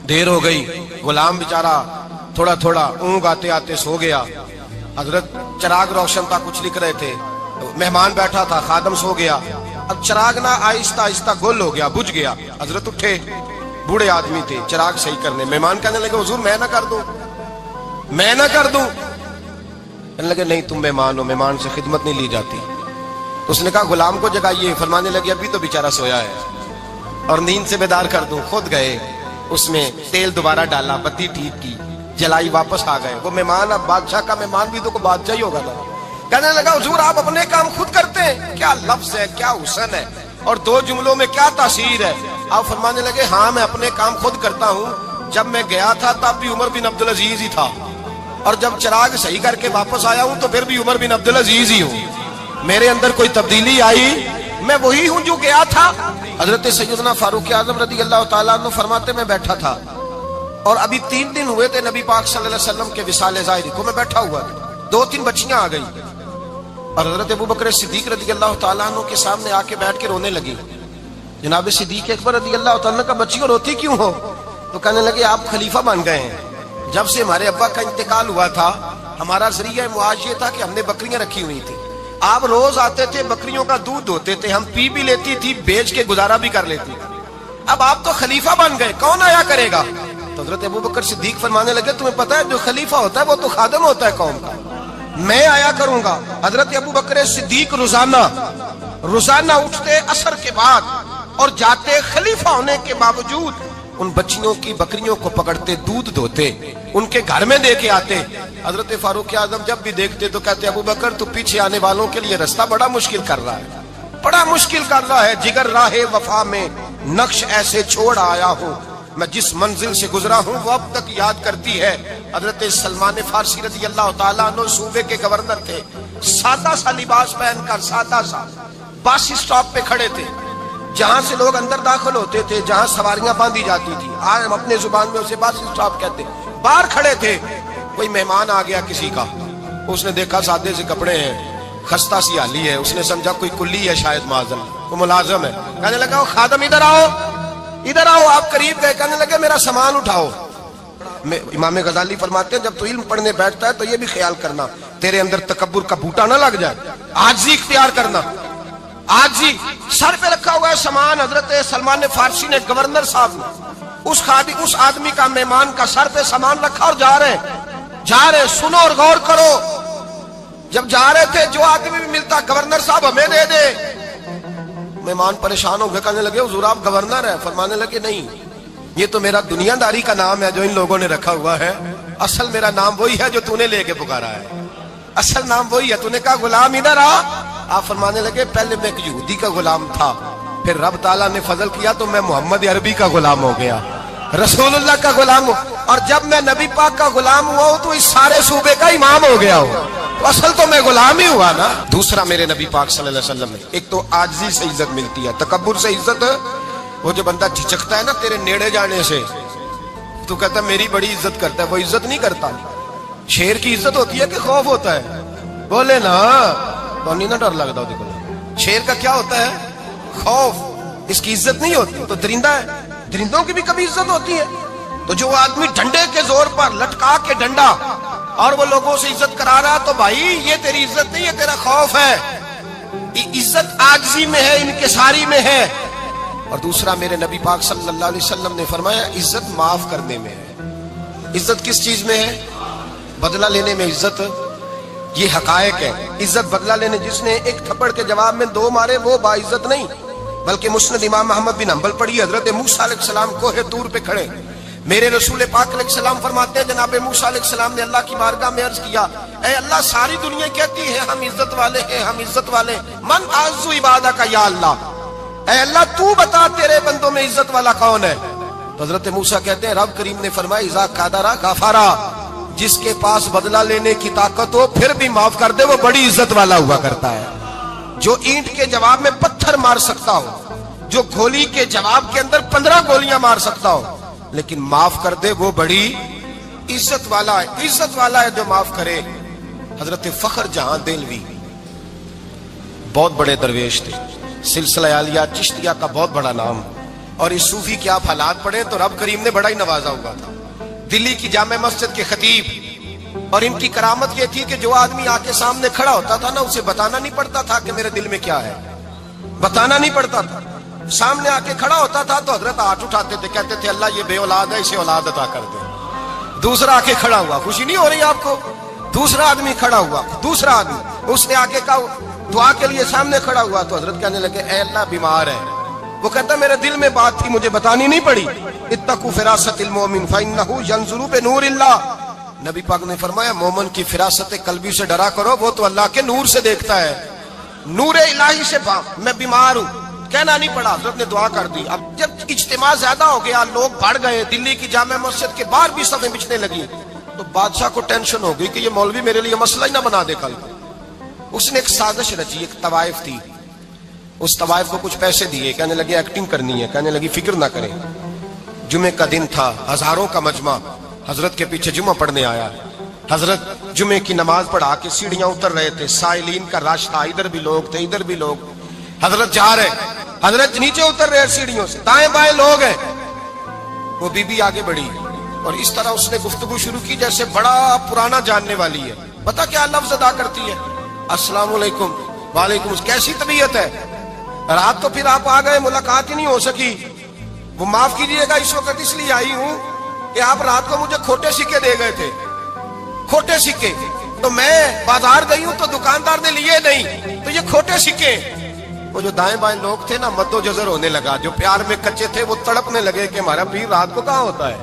Speaker 1: دیر ہو گئی، غلام بیچارہ تھوڑا تھوڑا اونگ آتے آتے سو گیا، حضرت چراغ روشن تھا، کچھ لکھ رہے تھے، مہمان بیٹھا تھا، خادم سو گیا، اب چراغ نہ آہستہ آہستہ گل ہو گیا، بجھ گیا، حضرت اٹھے، بوڑھے آدمی تھے، چراغ صحیح کرنے، مہمان کہنے لگے حضور میں نہ کر دوں، میں نہ کر دوں، کہنے لگے نہیں تم مہمان ہو، مہمان سے خدمت نہیں لی جاتی۔ تو اس نے کہا غلام کو جگائیے، فرمانے لگے ابھی تو بیچارہ سویا ہے اور نیند سے بیدار کر دوں، خود گئے، اس میں تیل دوبارہ ڈالا، بتی ٹھیک کی، جلائی، واپس آ گئے، وہ مہمان اب بادشاہ کا مہمان بھی تو کو بادشاہ ہی ہوگا نا، کہنے لگا حضور آپ اپنے کام خود کرتے ہیں، کیا لفظ ہے، کیا حسن ہے، اور دو جملوں میں کیا تاثیر ہے۔ آپ فرمانے لگے ہاں میں اپنے کام خود کرتا ہوں، جب میں گیا تھا تب بھی عمر بن عبدالعزیز ہی تھا، اور جب چراغ صحیح کر کے واپس آیا ہوں تو پھر بھی عمر بن عبدالعزیز ہی ہوں، میرے اندر کوئی تبدیلی آئی، میں وہی ہوں جو گیا تھا۔ حضرت سیدنا فاروق اعظم رضی اللہ تعالیٰ عنہ فرماتے میں بیٹھا تھا، اور ابھی 3 دن ہوئے تھے نبی پاک صلی اللہ علیہ وسلم کے وصال ظاہری کو، میں بیٹھا ہوا تھا، 2-3 بچیاں آ گئی، اور حضرت ابو بکر صدیق رضی اللہ تعالیٰ عنہ کے سامنے آ کے بیٹھ کے رونے لگی۔ جناب صدیق اکبر رضی اللہ تعالیٰ عنہ کا بچیوں روتی کیوں ہو؟ تو کہنے لگے آپ خلیفہ بن گئے ہیں، جب سے ہمارے ابا کا انتقال ہوا تھا ہمارا ذریعہ معاش یہ تھا کہ ہم نے بکریاں رکھی ہوئی تھی، آپ روز آتے تھے، بکریوں کا دودھ ہوتے تھے، ہم پی بھی لیتی تھی، بیچ کے گزارا بھی کر لیتی تھی، اب آپ تو خلیفہ بن گئے، کون آیا کرے گا؟ تو حضرت ابو بکر صدیق فرمانے لگے تمہیں پتہ ہے جو خلیفہ ہوتا ہے وہ تو خادم ہوتا ہے قوم کا، میں آیا کروں گا۔ حضرت ابو بکر صدیق روزانہ اٹھتے عصر کے بعد اور جاتے، خلیفہ ہونے کے باوجود ان بچیوں کی بکریوں کو پکڑتے، دودھ دھوتے، ان کے گھر میں دے کے آتے۔ حضرت فاروق اعظم جب بھی دیکھتے تو کہتے ابو بکر تو پیچھے آنے والوں کے لیے راستہ بڑا مشکل کر رہا ہے، بڑا مشکل کر رہا ہے، جگر راہ وفا میں نقش ایسے چھوڑ آیا ہوں، میں جس منزل سے گزرا ہوں وہ اب تک یاد کرتی ہے۔ حضرت سلمان فارسی رضی اللہ تعالیٰ عنہ صوبے کے گورنر تھے، سادہ سا لباس پہن کر، سادہ سا، بس اسٹاپ پہ کھڑے تھے، جہاں سے لوگ اندر داخل ہوتے تھے، جہاں سواریاں باندھی جاتی تھی، آج ہم اپنے زبان میں اسے بس اسٹاپ کہتے، باہر کھڑے تھے، کوئی مہمان آ گیا کسی کا، اس نے دیکھا سادے سے کپڑے ہیں، خستہ سی حالی ہے، اس نے سمجھا کوئی کلی ہے، شاید معذم کوئی ملازم ہے، کہنے لگا وہ خادم ادھر آؤ، ادھر آؤ، آپ قریب گئے، کہنے لگے میرا سامان اٹھاؤ۔ امام غزالی فرماتے ہیں جب تو علم پڑھنے بیٹھتا ہے تو یہ بھی خیال کرنا تیرے اندر تکبر کا بوٹا نہ لگ جائے، عاجزی اختیار کرنا، عاجزی، سر پہ رکھا ہوا ہے سامان، حضرت سلمان فارسی نے گورنر صاحب نے اس آدمی کا، مہمان کا سر پہ سامان رکھا اور جا رہے، سنو اور غور کرو، جب جا رہے تھے جو آدمی بھی ملتا گورنر صاحب ہمیں دے دے، مہمان پریشان ہو گئے، کہنے لگے حضور آپ گورنر ہیں؟ فرمانے لگے نہیں، یہ تو میرا دنیا داری کا نام ہے جو ان لوگوں نے رکھا ہوا ہے، اصل میرا نام وہی ہے جو تو نے لے کے پکارا ہے، اصل نام وہی ہے۔ تو نے کہا غلام ادھر آ، آپ فرمانے لگے پہلے میں ایک یہودی کا غلام تھا، پھر رب تعالیٰ نے فضل کیا تو میں محمد عربی کا غلام ہو گیا، رسول اللہ کا غلام ہوں، اور جب میں نبی پاک کا غلام ہوا ہوں تو اس سارے صوبے کا امام ہو گیا ہوں، تو اصل تو میں غلام ہی ہوا نا۔ دوسرا میرے نبی پاک صلی اللہ علیہ وسلم نے، ایک تو عاجزی سے عزت ملتی ہے، تکبر سے عزت، وہ جو بندہ جھجکتا ہے نا تیرے نیڑے جانے سے، تو کہتا ہے میری بڑی عزت کرتا ہے، وہ عزت نہیں کرتا۔ شیر کی عزت ہوتی ہے کہ خوف ہوتا ہے؟ بولے نا، تو نہیں نا ڈر لگتا ہوتی کو، شیر کا کیا ہوتا ہے؟ خوف، اس کی عزت نہیں ہوتی۔ تو درندہ ہے، درندوں کی بھی کبھی عزت ہوتی ہے؟ تو جو آدمی ڈنڈے کے زور پر لٹکا کے ڈنڈا اور وہ لوگوں سے عزت کرا رہا، تو بھائی یہ تیری عزت نہیں ہے، تیرا خوف ہے۔ عزت عاجزی میں ہے، انکساری میں ہے۔ اور دوسرا میرے نبی پاک صلی اللہ علیہ وسلم نے فرمایا عزت معاف کرنے میں ہے۔ عزت کس چیز میں ہے؟ بدلہ لینے میں عزت یہ حقائق ہے. عزت بدلہ لینے جس نے ایک تھپڑ کے جواب میں 2 مارے وہ باعزت نہیں، بلکہ مسند امام محمد بن حنبل پڑھی. حضرت موسیٰ علیہ السلام کوہ طور پہ کھڑے، میرے رسول پاک علیہ السلام فرماتے ہیں جناب موسیٰ علیہ السلام نے اللہ کی بارگاہ میں عرض کیا، اے اللہ ساری دنیا کہتی ہے ہم عزت والے ہیں، ہم عزت والے، من اعز عبادک یا اللہ، اے اللہ تو بتا تیرے بندوں میں عزت والا کون ہے؟ تو حضرت موسیٰ کہتے ہیں رب کریم نے فرمایا اذا قادر غفارا، جس کے پاس بدلہ لینے کی طاقت ہو پھر بھی معاف کر دے وہ بڑی عزت والا ہوا کرتا ہے. جو اینٹ کے جواب میں پتھر مار سکتا ہو، جو گولی کے جواب کے اندر 15 گولیاں مار سکتا ہو لیکن معاف کر دے وہ بڑی عزت والا ہے. عزت والا ہے جو معاف کرے. حضرت فخر جہاں دہلوی بہت بڑے درویش تھے، سلسلہ عالیہ چشتیہ کا بہت بڑا نام، اور اس صوفی کے آپ حالات پڑھیں تو رب کریم نے بڑا ہی نوازا ہوا تھا. دلی کی جامع مسجد کے خطیب، اور ان کی کرامت یہ تھی کہ جو آدمی آ کے سامنے کھڑا ہوتا تھا نا اسے بتانا نہیں پڑتا تھا کہ میرے دل میں کیا ہے، بتانا نہیں پڑتا تھا. سامنے آ کے کھڑا ہوتا تھا تو حضرت ہاتھ اٹھاتے تھے، کہتے تھے اللہ یہ بے اولاد ہے اسے اولاد عطا کر دے. دوسرا آ کے کھڑا ہوا، خوشی نہیں ہو رہی آپ کو؟ دوسرا آدمی کھڑا ہوا، دوسرا آدمی اس نے آ کے کہا دعا کے لیے سامنے کھڑا ہوا تو حضرت کہنے لگے اے اللہ بیمار ہے. وہ کہتا میرے دل میں بات تھی مجھے بتانی نہیں پڑی. اتقوا فراست المؤمن فانه ينظر بنور اللہ. نبی پاک نے فرمایا مومن کی فراست قلبی سے ڈرا کرو، وہ تو اللہ کے نور سے دیکھتا ہے. نور الہی سے میں بیمار ہوں کہنا نہیں پڑا، حضرت نے دعا کر دی. اب جب اجتماع زیادہ ہو گیا، لوگ بڑھ گئے، دلی کی جامع مسجد کے باہر بھی صفیں بچھنے لگی، تو بادشاہ کو ٹینشن ہو گئی کہ یہ مولوی میرے لیے مسئلہ ہی نہ بنا دے کل. اس نے ایک سازش رچی، ایک طوائف تھی، اس طوائف کو کچھ پیسے دیے، کہنے لگے ایکٹنگ کرنی ہے، کہنے لگی فکر نہ کریں. جمعے کا دن تھا، ہزاروں کا مجمع حضرت کے پیچھے جمعہ پڑھنے آیا. حضرت جمعے کی نماز پڑھا کے سیڑھیاں اتر رہے تھے، سائلین کا رش تھا، ادھر بھی لوگ تھے ادھر بھی لوگ. حضرت جا رہے، حضرت نیچے اتر رہے سیڑھیوں سے، دائیں بائیں لوگ ہیں. وہ بی بی آگے بڑھی اور اس طرح اس نے گفتگو شروع کی جیسے بڑا پرانا جاننے والی ہے. پتا کیا لفظ ادا کرتی ہے؟ السلام علیکم. وعلیکم السلام. کیسی طبیعت ہے؟ رات تو پھر آپ آ گئے، ملاقات ہی نہیں ہو سکی. وہ معاف کیجئے گا اس وقت اس لیے آئی ہوں کہ آپ رات کو مجھے کھوٹے سکے دے گئے تھے، کھوٹے سکے، تو میں بازار گئی ہوں تو دکاندار نے لیے نہیں، تو یہ کھوٹے سکے. وہ جو دائیں بائیں لوگ تھے نا مد و جزر ہونے لگا، جو پیار میں کچے تھے وہ تڑپنے لگے کہ ہمارا پیر رات کو کہاں ہوتا ہے.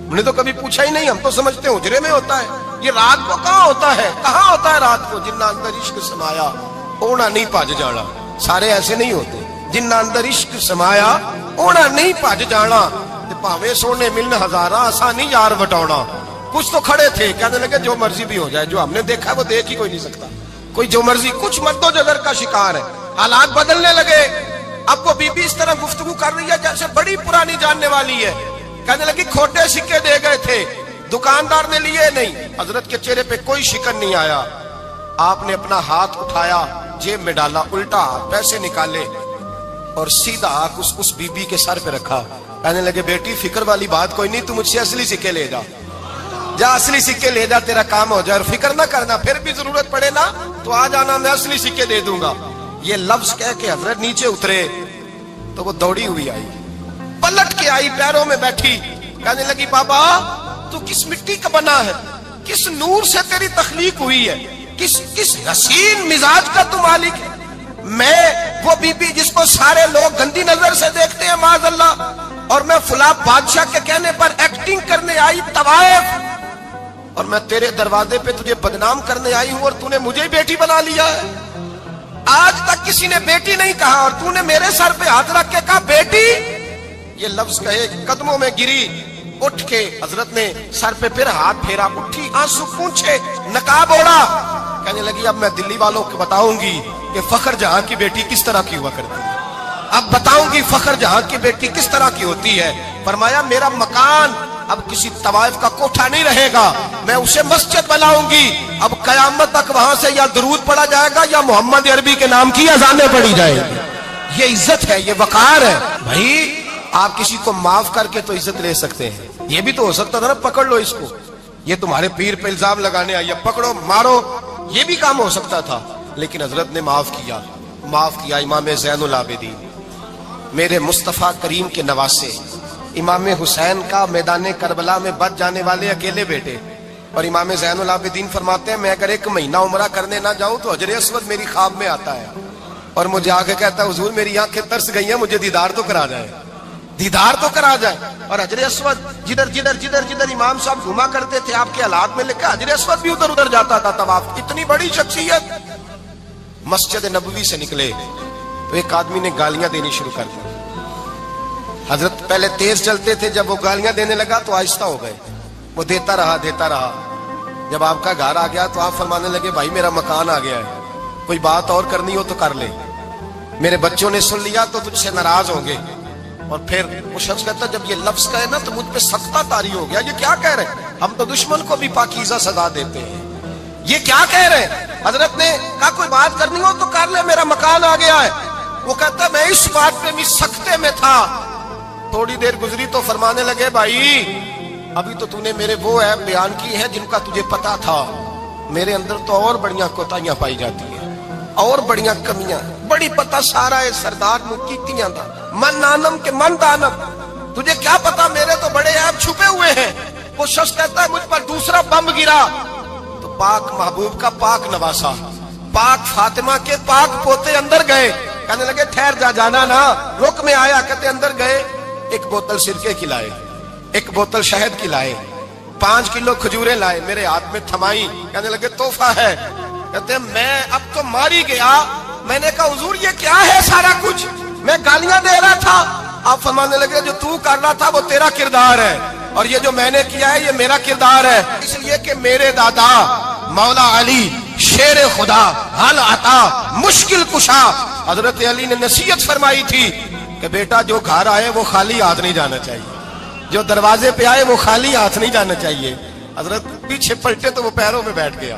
Speaker 1: ہم نے تو کبھی پوچھا ہی نہیں، ہم تو سمجھتے ہیں حجرے میں ہوتا ہے، یہ رات کو کہاں ہوتا ہے، کہاں ہوتا ہے رات کو. جنہ اندر عشق سمایا اونا نہیں پاج جانا. سارے ایسے نہیں ہوتے. جنہ اندر عشق سمایا اونا نہیں پاج جانا. پاوے سونے ملن ہزارہ آسانی یار وٹاؤنا. کچھ تو کھڑے تھے کہنے لگے جو مرضی بھی ہو جائے، جو ہم نے دیکھا وہ دیکھ ہی کوئی نہیں سکتا، کوئی جو مرضی. کچھ مد و جزر کا شکار ہے. حالات بدلنے لگے. اب وہ بی بی اس طرح گفتگو کر رہی ہے جیسے بڑی پرانی جاننے والی ہے. کہنے لگی کھوٹے سکے دے گئے تھے، دکاندار نے لیے نہیں. حضرت کے چہرے پہ کوئی شکن نہیں آیا. آپ نے اپنا ہاتھ اٹھایا، جیب میں ڈالا، الٹا پیسے نکالے اور سیدھا اس بی بی کے سر پہ رکھا. کہنے لگے بیٹی فکر والی بات کوئی نہیں، تو مجھ سے اصلی سکے لے جا، جا اصلی سکے لے جا، تیرا کام ہو جائے. اور فکر نہ کرنا، پھر بھی ضرورت پڑے نا تو آ جانا، میں اصلی سکے دے دوں گا. یہ لفظ کہہ کے حضرت نیچے اترے تو وہ دوڑی ہوئی آئی، پلٹ کے آئی، پیروں میں بیٹھی. کہنے لگی بابا تو کس مٹی کا بنا ہے، کس نور سے تیری تخلیق ہوئی ہے، کس حسین مزاج کا تو مالک ہے. میں وہ بی بی جس کو سارے لوگ گندی نظر سے دیکھتے ہیں معاذ اللہ، اور میں فلاں بادشاہ کے کہنے پر ایکٹنگ کرنے آئی طوائف، اور میں تیرے دروازے پہ تجھے بدنام کرنے آئی ہوں اور تو نے مجھے بیٹی بنا لیا ہے. آج تک کسی نے بیٹی نہیں کہا اور تو نے میرے سر پہ ہاتھ رکھ کے کہا بیٹی. یہ لفظ کہے قدموں میں گری، اٹھ کے حضرت نے سر پہ پھر ہاتھ پھیرا، اٹھی، آنسو پونچھے، نقاب اوڑا. کہنے لگی اب میں دلی والوں کو بتاؤں گی کہ فخر جہاں کی بیٹی کس طرح کی ہوا کرتی ہے، اب بتاؤں گی فخر جہاں کی بیٹی کس طرح کی ہوتی ہے. فرمایا میرا مکان اب کسی طوائف کا کوٹھا نہیں رہے گا، میں اسے مسجد بناؤں گی. اب قیامت تک وہاں سے یا درود پڑھا جائے گا یا محمد عربی کے نام کی اذانیں پڑھی جائے گی. یہ عزت ہے، یہ وقار ہے. بھائی آپ کسی کو معاف کر کے تو عزت لے سکتے ہیں، یہ بھی تو ہو سکتا تھا نا پکڑ لو اس کو، یہ تمہارے پیر پہ الزام لگانے آئی ہے، پکڑو مارو، یہ بھی کام ہو سکتا تھا. لیکن حضرت نے معاف کیا، معاف کیا. امام زین العابدین میرے مصطفیٰ کریم کے نواسے، امام حسین کا میدان کربلا میں بچ جانے والے اکیلے بیٹے، اور امام زین العابدین فرماتے ہیں میں اگر 1 مہینہ عمرہ کرنے نہ جاؤں تو حجر اسود میری خواب میں آتا ہے اور مجھے آ کے کہتا ہے حضور میری آنکھیں ترس گئی ہیں، مجھے دیدار تو کرا جائے، دیدار تو کرا جائے۔ اور حجر اسود جدھر جدھر جدھر جدھر امام صاحب گھوما کرتے تھے آپ کے حالات میں لکھا حجر اسود بھی ادھر ادھر جاتا تھا طواف۔ اتنی بڑی شخصیت۔ مسجد نبوی سے نکلے تو ایک آدمی نے گالیاں دینی شروع کر دی۔ حضرت پہلے تیز چلتے تھے، جب وہ گالیاں دینے لگا تو آہستہ ہو گئے، وہ دیتا رہا دیتا رہا۔ جب آپ کا گھر آ گیا تو آپ فرمانے لگے بھائی میرا مکان آ گیا ہے، کوئی بات اور کرنی ہو تو کر لے، میرے بچوں نے سن لیا تو تجھ سے ناراض ہوں گے۔ اور پھر وہ شخص کہتا جب یہ لفظ کہے نا تو مجھ پہ سختہ طاری ہو گیا، یہ کیا کہہ رہے ہیں؟ ہم تو دشمن کو بھی پاکیزہ سزا دیتے ہیں، یہ کیا کہہ رہے ہیں؟ حضرت نے کہا کوئی بات کرنی ہو تو کر لے، میرا مکان آ گیا ہے۔ وہ کہتا میں اس بات پہ بھی سختے میں تھا۔ تھوڑی دیر گزری تو فرمانے لگے بھائی ابھی تو نے میرے وہ عیب بیان کی ہے جن کا تجھے پتا تھا، میرے اندر تو اور بڑیاں کوتاہیاں پائی جاتی ہیں، اور بڑیاں کمیاں، بڑی پتہ سارا ہے سردار مکیتیاں دا من نانم کے من دانم، تجھے کیا پتا میرے تو بڑے عیب چھپے ہوئے ہیں۔ وہ شخص کہتا ہے مجھ پر دوسرا بم گرا تو پاک محبوب کا پاک نواسا، پاک فاطمہ کے پاک پوتے اندر گئے، کہنے لگے ٹھہر جا جانا نا، رک میں آیا، کہتے اندر گئے، 1 بوتل سرکے کی لائے، 1 بوتل شہد کی لائے، 5 کلو کھجوریں لائے، میرے ہاتھ میں تھمائی، کہنے لگے تحفہ ہے۔ کہتے میں اب تو ماری گیا، میں نے کہا حضور یہ کیا ہے سارا کچھ، میں گالیاں دے رہا تھا۔ آپ فرمانے لگے جو تو کر رہا تھا وہ تیرا کردار ہے اور یہ جو میں نے کیا ہے یہ میرا کردار ہے، اس لیے کہ میرے دادا مولا علی شیر خدا حل عطا مشکل کشا، حضرت علی نے نصیحت فرمائی تھی کہ بیٹا جو گھر آئے وہ خالی ہاتھ نہیں جانا چاہیے، جو دروازے پہ آئے وہ خالی ہاتھ نہیں جانا چاہیے۔ حضرت پیچھے پلٹے تو وہ پیروں میں بیٹھ گیا،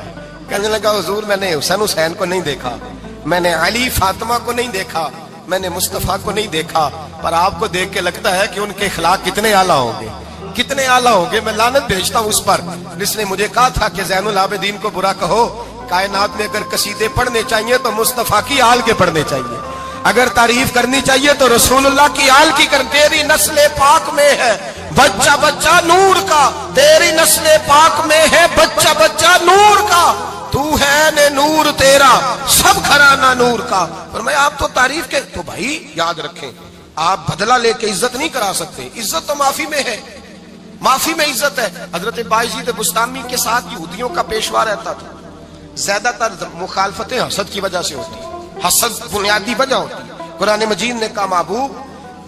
Speaker 1: کہنے لگا حضور میں نے حسین کو نہیں دیکھا، میں نے علی فاطمہ کو نہیں دیکھا، میں نے مصطفیٰ کو نہیں دیکھا، پر آپ کو دیکھ کے لگتا ہے کہ ان کے اخلاق کتنے اعلیٰ ہوں گے، کتنے اعلیٰ ہوں گے۔ میں لعنت بھیجتا ہوں اس پر جس نے مجھے کہا تھا کہ زین العابدین کو برا کہو، کائنات میں اگر قصیدے پڑھنے چاہیے تو مصطفیٰ کی آل کے پڑھنے چاہیے، اگر تعریف کرنی چاہیے تو رسول اللہ کی آل کی کر۔ تیری نسل پاک میں ہے بچہ بچہ نور کا، تیری نسل پاک میں ہے بچہ بچہ نور کا، تو ہے نے نور تیرا سب گھرانہ نور کا۔ فرمایا آپ تو تعریف کے تو بھائی یاد رکھیں آپ بدلہ لے کے عزت نہیں کرا سکتے، عزت تو معافی میں ہے، معافی میں عزت ہے۔ حضرت بایزید بستامی کے ساتھ یہودیوں کا پیشوا رہتا تھا، زیادہ تر مخالفتیں حسد کی وجہ سے ہوتی، حسد بنیادی وجہ ہوتی۔ قرآن مجید نے کہا محبوب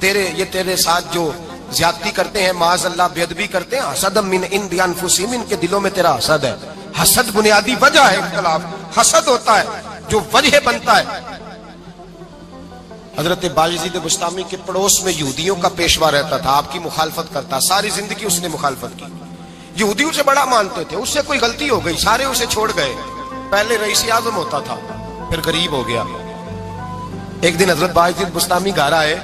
Speaker 1: تیرے ساتھ جو زیادتی کرتے ہیں معاذ اللہ بے ادبی کرتے ہیں، حسد من عند انفسہم، ان کے دلوں میں تیرا حسد ہے۔ حسد بنیادی وجہ ہے اختلاف، حسد ہوتا ہے جو وجہ بنتا ہے۔ حضرت بایزید بستامی کے پڑوس میں یہودیوں کا پیشوا رہتا تھا، آپ کی مخالفت کرتا، ساری زندگی اس نے مخالفت کی، یہودیوں سے بڑا مانتے تھے، اس سے کوئی غلطی ہو گئی سارے اسے چھوڑ گئے، پہلے رئیس اعظم ہوتا تھا پھر غریب ہو گیا۔ ایک دن حضرت بایزید بستامی گھر آئے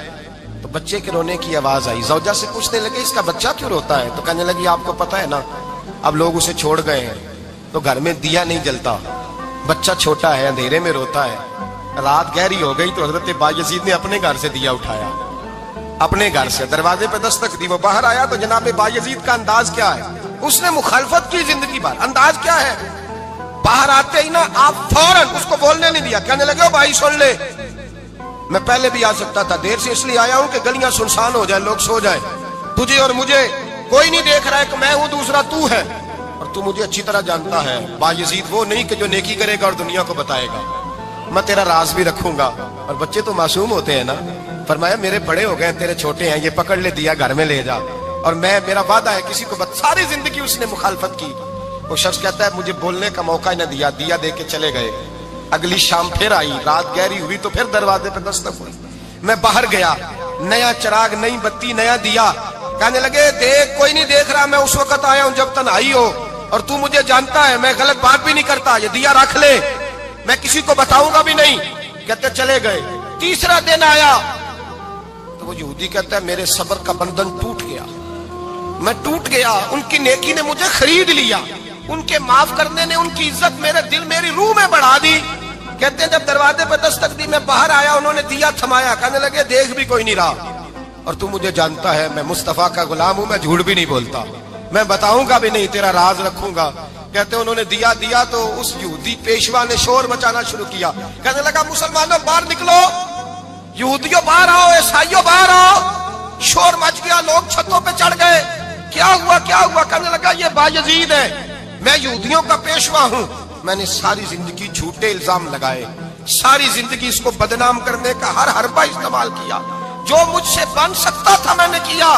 Speaker 1: تو بچے کے رونے کی آواز آئی، زوجہ سے پوچھنے لگے اس کا بچہ کیوں روتا ہے؟ تو کہنے لگی آپ کو پتا ہے نا اب لوگ اسے چھوڑ گئے ہیں تو گھر میں دیا نہیں جلتا، بچہ چھوٹا ہے اندھیرے میں روتا ہے۔ رات گہری ہو گئی تو حضرت بایزید نے اپنے گھر سے دیا اٹھایا، اپنے گھر سے دروازے پہ دستک دی، وہ باہر آیا تو جناب بایزید کا انداز کیا ہے، اس نے مخالفت کی زندگی بھر، انداز کیا ہے، باہر آتے ہی نا آپ فوراً اس کو بولنے نہیں دیا، کہنے لگے بھائی سن لے میں پہلے بھی آ سکتا تھا، دیر سے اس لیے آیا ہوں کہ گلیاں سنسان ہو جائے، لوگ سو جائے، تجھے اور مجھے کوئی نہیں دیکھ رہا ہے کہ میں ہوں دوسرا تو ہے، اور تو مجھے اچھی طرح جانتا ہے بایزید وہ نہیں کہ جو نیکی کرے گا اور دنیا کو بتائے گا، میں تیرا راز بھی رکھوں گا۔ اور بچے تو معصوم ہوتے ہیں نا، فرمایا میرے بڑے ہو گئے تیرے چھوٹے ہیں، یہ پکڑ لے دیا گھر میں لے جا، اور میرا وعدہ ہے کسی کو ساری زندگی اس نے مخالفت کی۔ وہ شخص کہتا ہے مجھے بولنے کا موقع ہی نہ دیا، دیا دے کے چلے گئے۔ اگلی شام پھر آئی، رات گہری ہوئی تو پھر دروازے پہ دستک ہوئی، میں باہر گیا، نیا چراغ نئی بتی نیا دیا، کہنے لگے دیکھ کوئی نہیں دیکھ رہا، میں اس وقت آیا ہوں جب تنہائی ہو اور تو مجھے جانتا ہے، میں غلط بات بھی نہیں کرتا، یہ دیا رکھ لے، میں کسی کو بتاؤں گا بھی نہیں۔ کہتے چلے گئے۔ تیسرا دن آیا تو وہ یہودی کہتا ہے میرے صبر کا بندھن ٹوٹ گیا، میں ٹوٹ گیا، ان کی نیکی نے مجھے خرید لیا، ان کے معاف کرنے نے ان کی عزت میرے دل میری روح میں بڑھا دی۔ کہتے ہیں جب دروازے پہ دستک دی میں باہر آیا، انہوں نے دیا تھمایا، کہنے لگے دیکھ بھی کوئی نہیں رہا، اور تو مجھے جانتا ہے میں مصطفیٰ کا غلام ہوں، میں جھوٹ بھی نہیں بولتا، میں بتاؤں گا بھی نہیں، تیرا راز رکھوں گا۔ کہتے انہوں نے دیا تو اس یہودی پیشوا نے شور مچانا شروع کیا، کہنے لگا مسلمانوں باہر نکلو، یہودیوں باہر آؤ، عیسائیوں باہر آؤ۔ شور مچ گیا، لوگ چھتوں پہ چڑھ گئے۔ کیا ہوا کیا ہوا؟ کہنے لگا یہ بایزید ہے، میں یہودیوں کا پیشوا ہوں، میں نے ساری زندگی جھوٹے الزام لگائے، ساری زندگی اس کو بدنام کرنے کا ہر حربہ استعمال کیا، جو مجھ سے بن سکتا تھا میں نے کیا،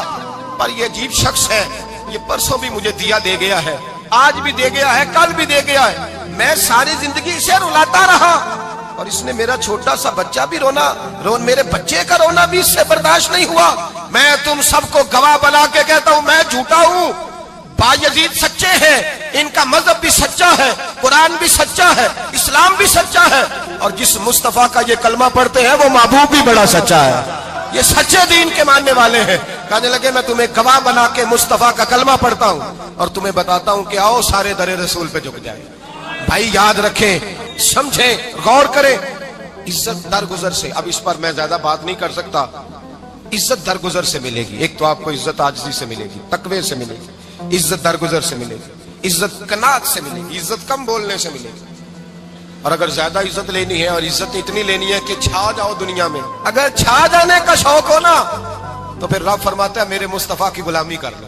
Speaker 1: پر یہ عجیب شخص ہے، یہ پرسوں بھی مجھے دیا دے گیا ہے، آج بھی دے گیا ہے، کل بھی دے گیا ہے، میں ساری زندگی اسے رلاتا رہا، اور اس نے میرا چھوٹا سا بچہ بھی میرے بچے کا رونا بھی اس سے برداشت نہیں ہوا۔ میں تم سب کو گواہ بنا کے کہتا ہوں میں جھوٹا ہوں، بایزید سچے ہیں، ان کا مذہب بھی سچا ہے، قرآن بھی سچا ہے، اسلام بھی سچا ہے، اور جس مصطفیٰ کا یہ کلمہ پڑھتے ہیں وہ محبوب بھی بڑا سچا ہے، یہ سچے دین کے ماننے والے ہیں۔ کہنے لگے میں تمہیں گواہ بنا کے مصطفیٰ کا کلمہ پڑھتا ہوں اور تمہیں بتاتا ہوں کہ آؤ سارے در رسول پہ جھک جائیں۔ بھائی یاد رکھیں، سمجھیں، غور کریں، عزت درگزر سے، اب اس پر میں زیادہ بات نہیں کر سکتا، عزت درگزر سے ملے گی۔ ایک تو آپ کو عزت عاجزی سے ملے گی، تقوی سے ملے گی، عزت درگزر سے ملے گی، عزت قناعت سے ملے گی، عزت کم بولنے سے ملے گی۔ اور اگر زیادہ عزت لینی ہے اور عزت اتنی لینی ہے کہ چھا جاؤ دنیا میں، اگر چھا جانے کا شوق ہو نا تو پھر رب فرماتا ہے میرے مصطفیٰ کی غلامی کر لو،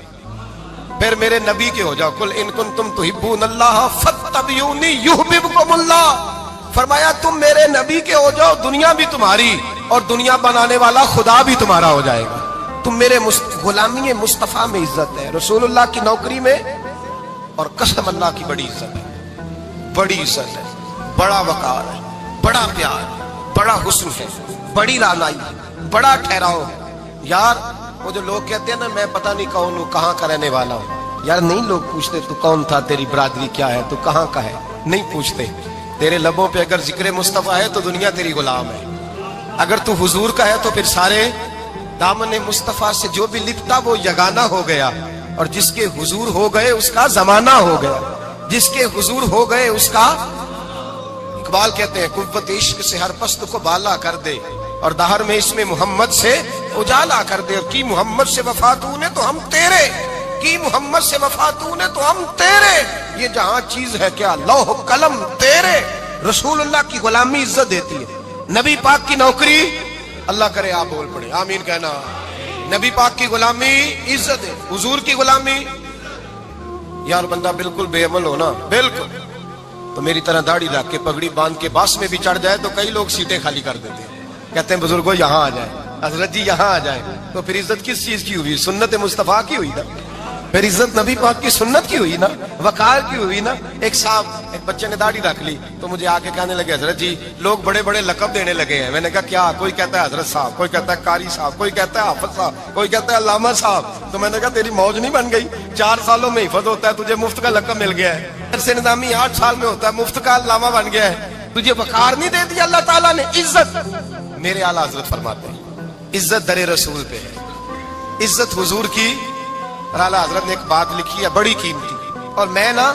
Speaker 1: پھر میرے نبی کے ہو جاؤ، قل ان کنتم تحبون اللہ فاتبعونی یحببکم اللہ۔ فرمایا تم میرے نبی کے ہو جاؤ، دنیا بھی تمہاری اور دنیا بنانے والا خدا بھی تمہارا ہو جائے گا۔ تم میرے غلامی مصطفیٰ میں عزت ہے، رسول اللہ کی نوکری میں، اور قسم اللہ کی بڑی عزت ہے، بڑی عزت ہے، بڑا وقار ہے، بڑا پیار ہے، بڑا حسن ہے، بڑی رعنائی ہے، بڑا ٹھہراؤ ہے۔ یار وہ جو لوگ کہتے ہیں نا میں پتہ نہیں کون ہوں، کہاں کا رہنے والا ہوں، یار نہیں لوگ پوچھتے تو کون تھا، تیری برادری کیا ہے، تو کہاں کا ہے، نہیں پوچھتے۔ تیرے لبوں پہ اگر ذکر مصطفیٰ ہے تو دنیا تیری غلام ہے، اگر تو حضور کا ہے تو پھر سارے دامن مصطفیٰ سے جو بھی لپٹا وہ یگانہ ہو گیا، اور جس کے حضور ہو گئے اس کا زمانہ ہو گیا، جس کے حضور ہو گئے اس کا۔ اقبال کہتے ہیں قوت عشق سے ہر پست کو بالا کر دے، اور دہر میں اس میں محمد سے اجالا کر دے، اور کی محمد سے وفا تو نے تو ہم تیرے، کی محمد سے وفا تو نے تو ہم تیرے، یہ جہاں چیز ہے کیا لوح قلم تیرے۔ رسول اللہ کی غلامی عزت دیتی ہے، نبی پاک کی نوکری، اللہ کرے آپ بول پڑے آمین کہنا، نبی پاک کی غلامی عزت ہے، حضور کی غلامی۔ یار بندہ بالکل بے عمل ہو نا، بالکل، تو میری طرح داڑھی رکھ کے پگڑی باندھ کے باس میں بھی چڑھ جائے تو کئی لوگ سیٹیں خالی کر دیتے ہیں، کہتے ہیں بزرگوں یہاں آ جائیں، حضرت جی یہاں آ جائیں، تو پھر عزت کس چیز کی ہوئی؟ سنت مصطفیٰ کی ہوئی نا، پھر عزت نبی پاک کی سنت کی ہوئی نا، وقار کی ہوئی نا۔ ایک صاحب، ایک بچے نے داڑھی رکھ لی تو مجھے آ کے کہنے لگے حضرت جی لوگ بڑے بڑے لقب دینے لگے ہیں۔ میں نے کہا کیا؟ کوئی کہتا ہے حضرت صاحب، کوئی کہتا ہے قاری صاحب، کوئی کہتا ہے حافظ صاحب، کوئی کہتا ہے علامہ صاحب۔ تو میں نے کہا تیری موج نہیں بن گئی، 4 سالوں میں حفظ ہوتا ہے، تجھے مفت کا لقب مل گیا ہے، سے نظامی 8 سال میں ہوتا ہے، مفت کا علامہ بن گیا ہے، تجھے وقار نہیں دے دیا اللہ تعالیٰ نے، عزت۔ میرے اعلیٰ حضرت فرماتے ہیں عزت در رسول پہ ہے، عزت حضور کی۔ اور اعلیٰ حضرت نے ایک بات لکھی ہے بڑی قیمتی، اور میں نا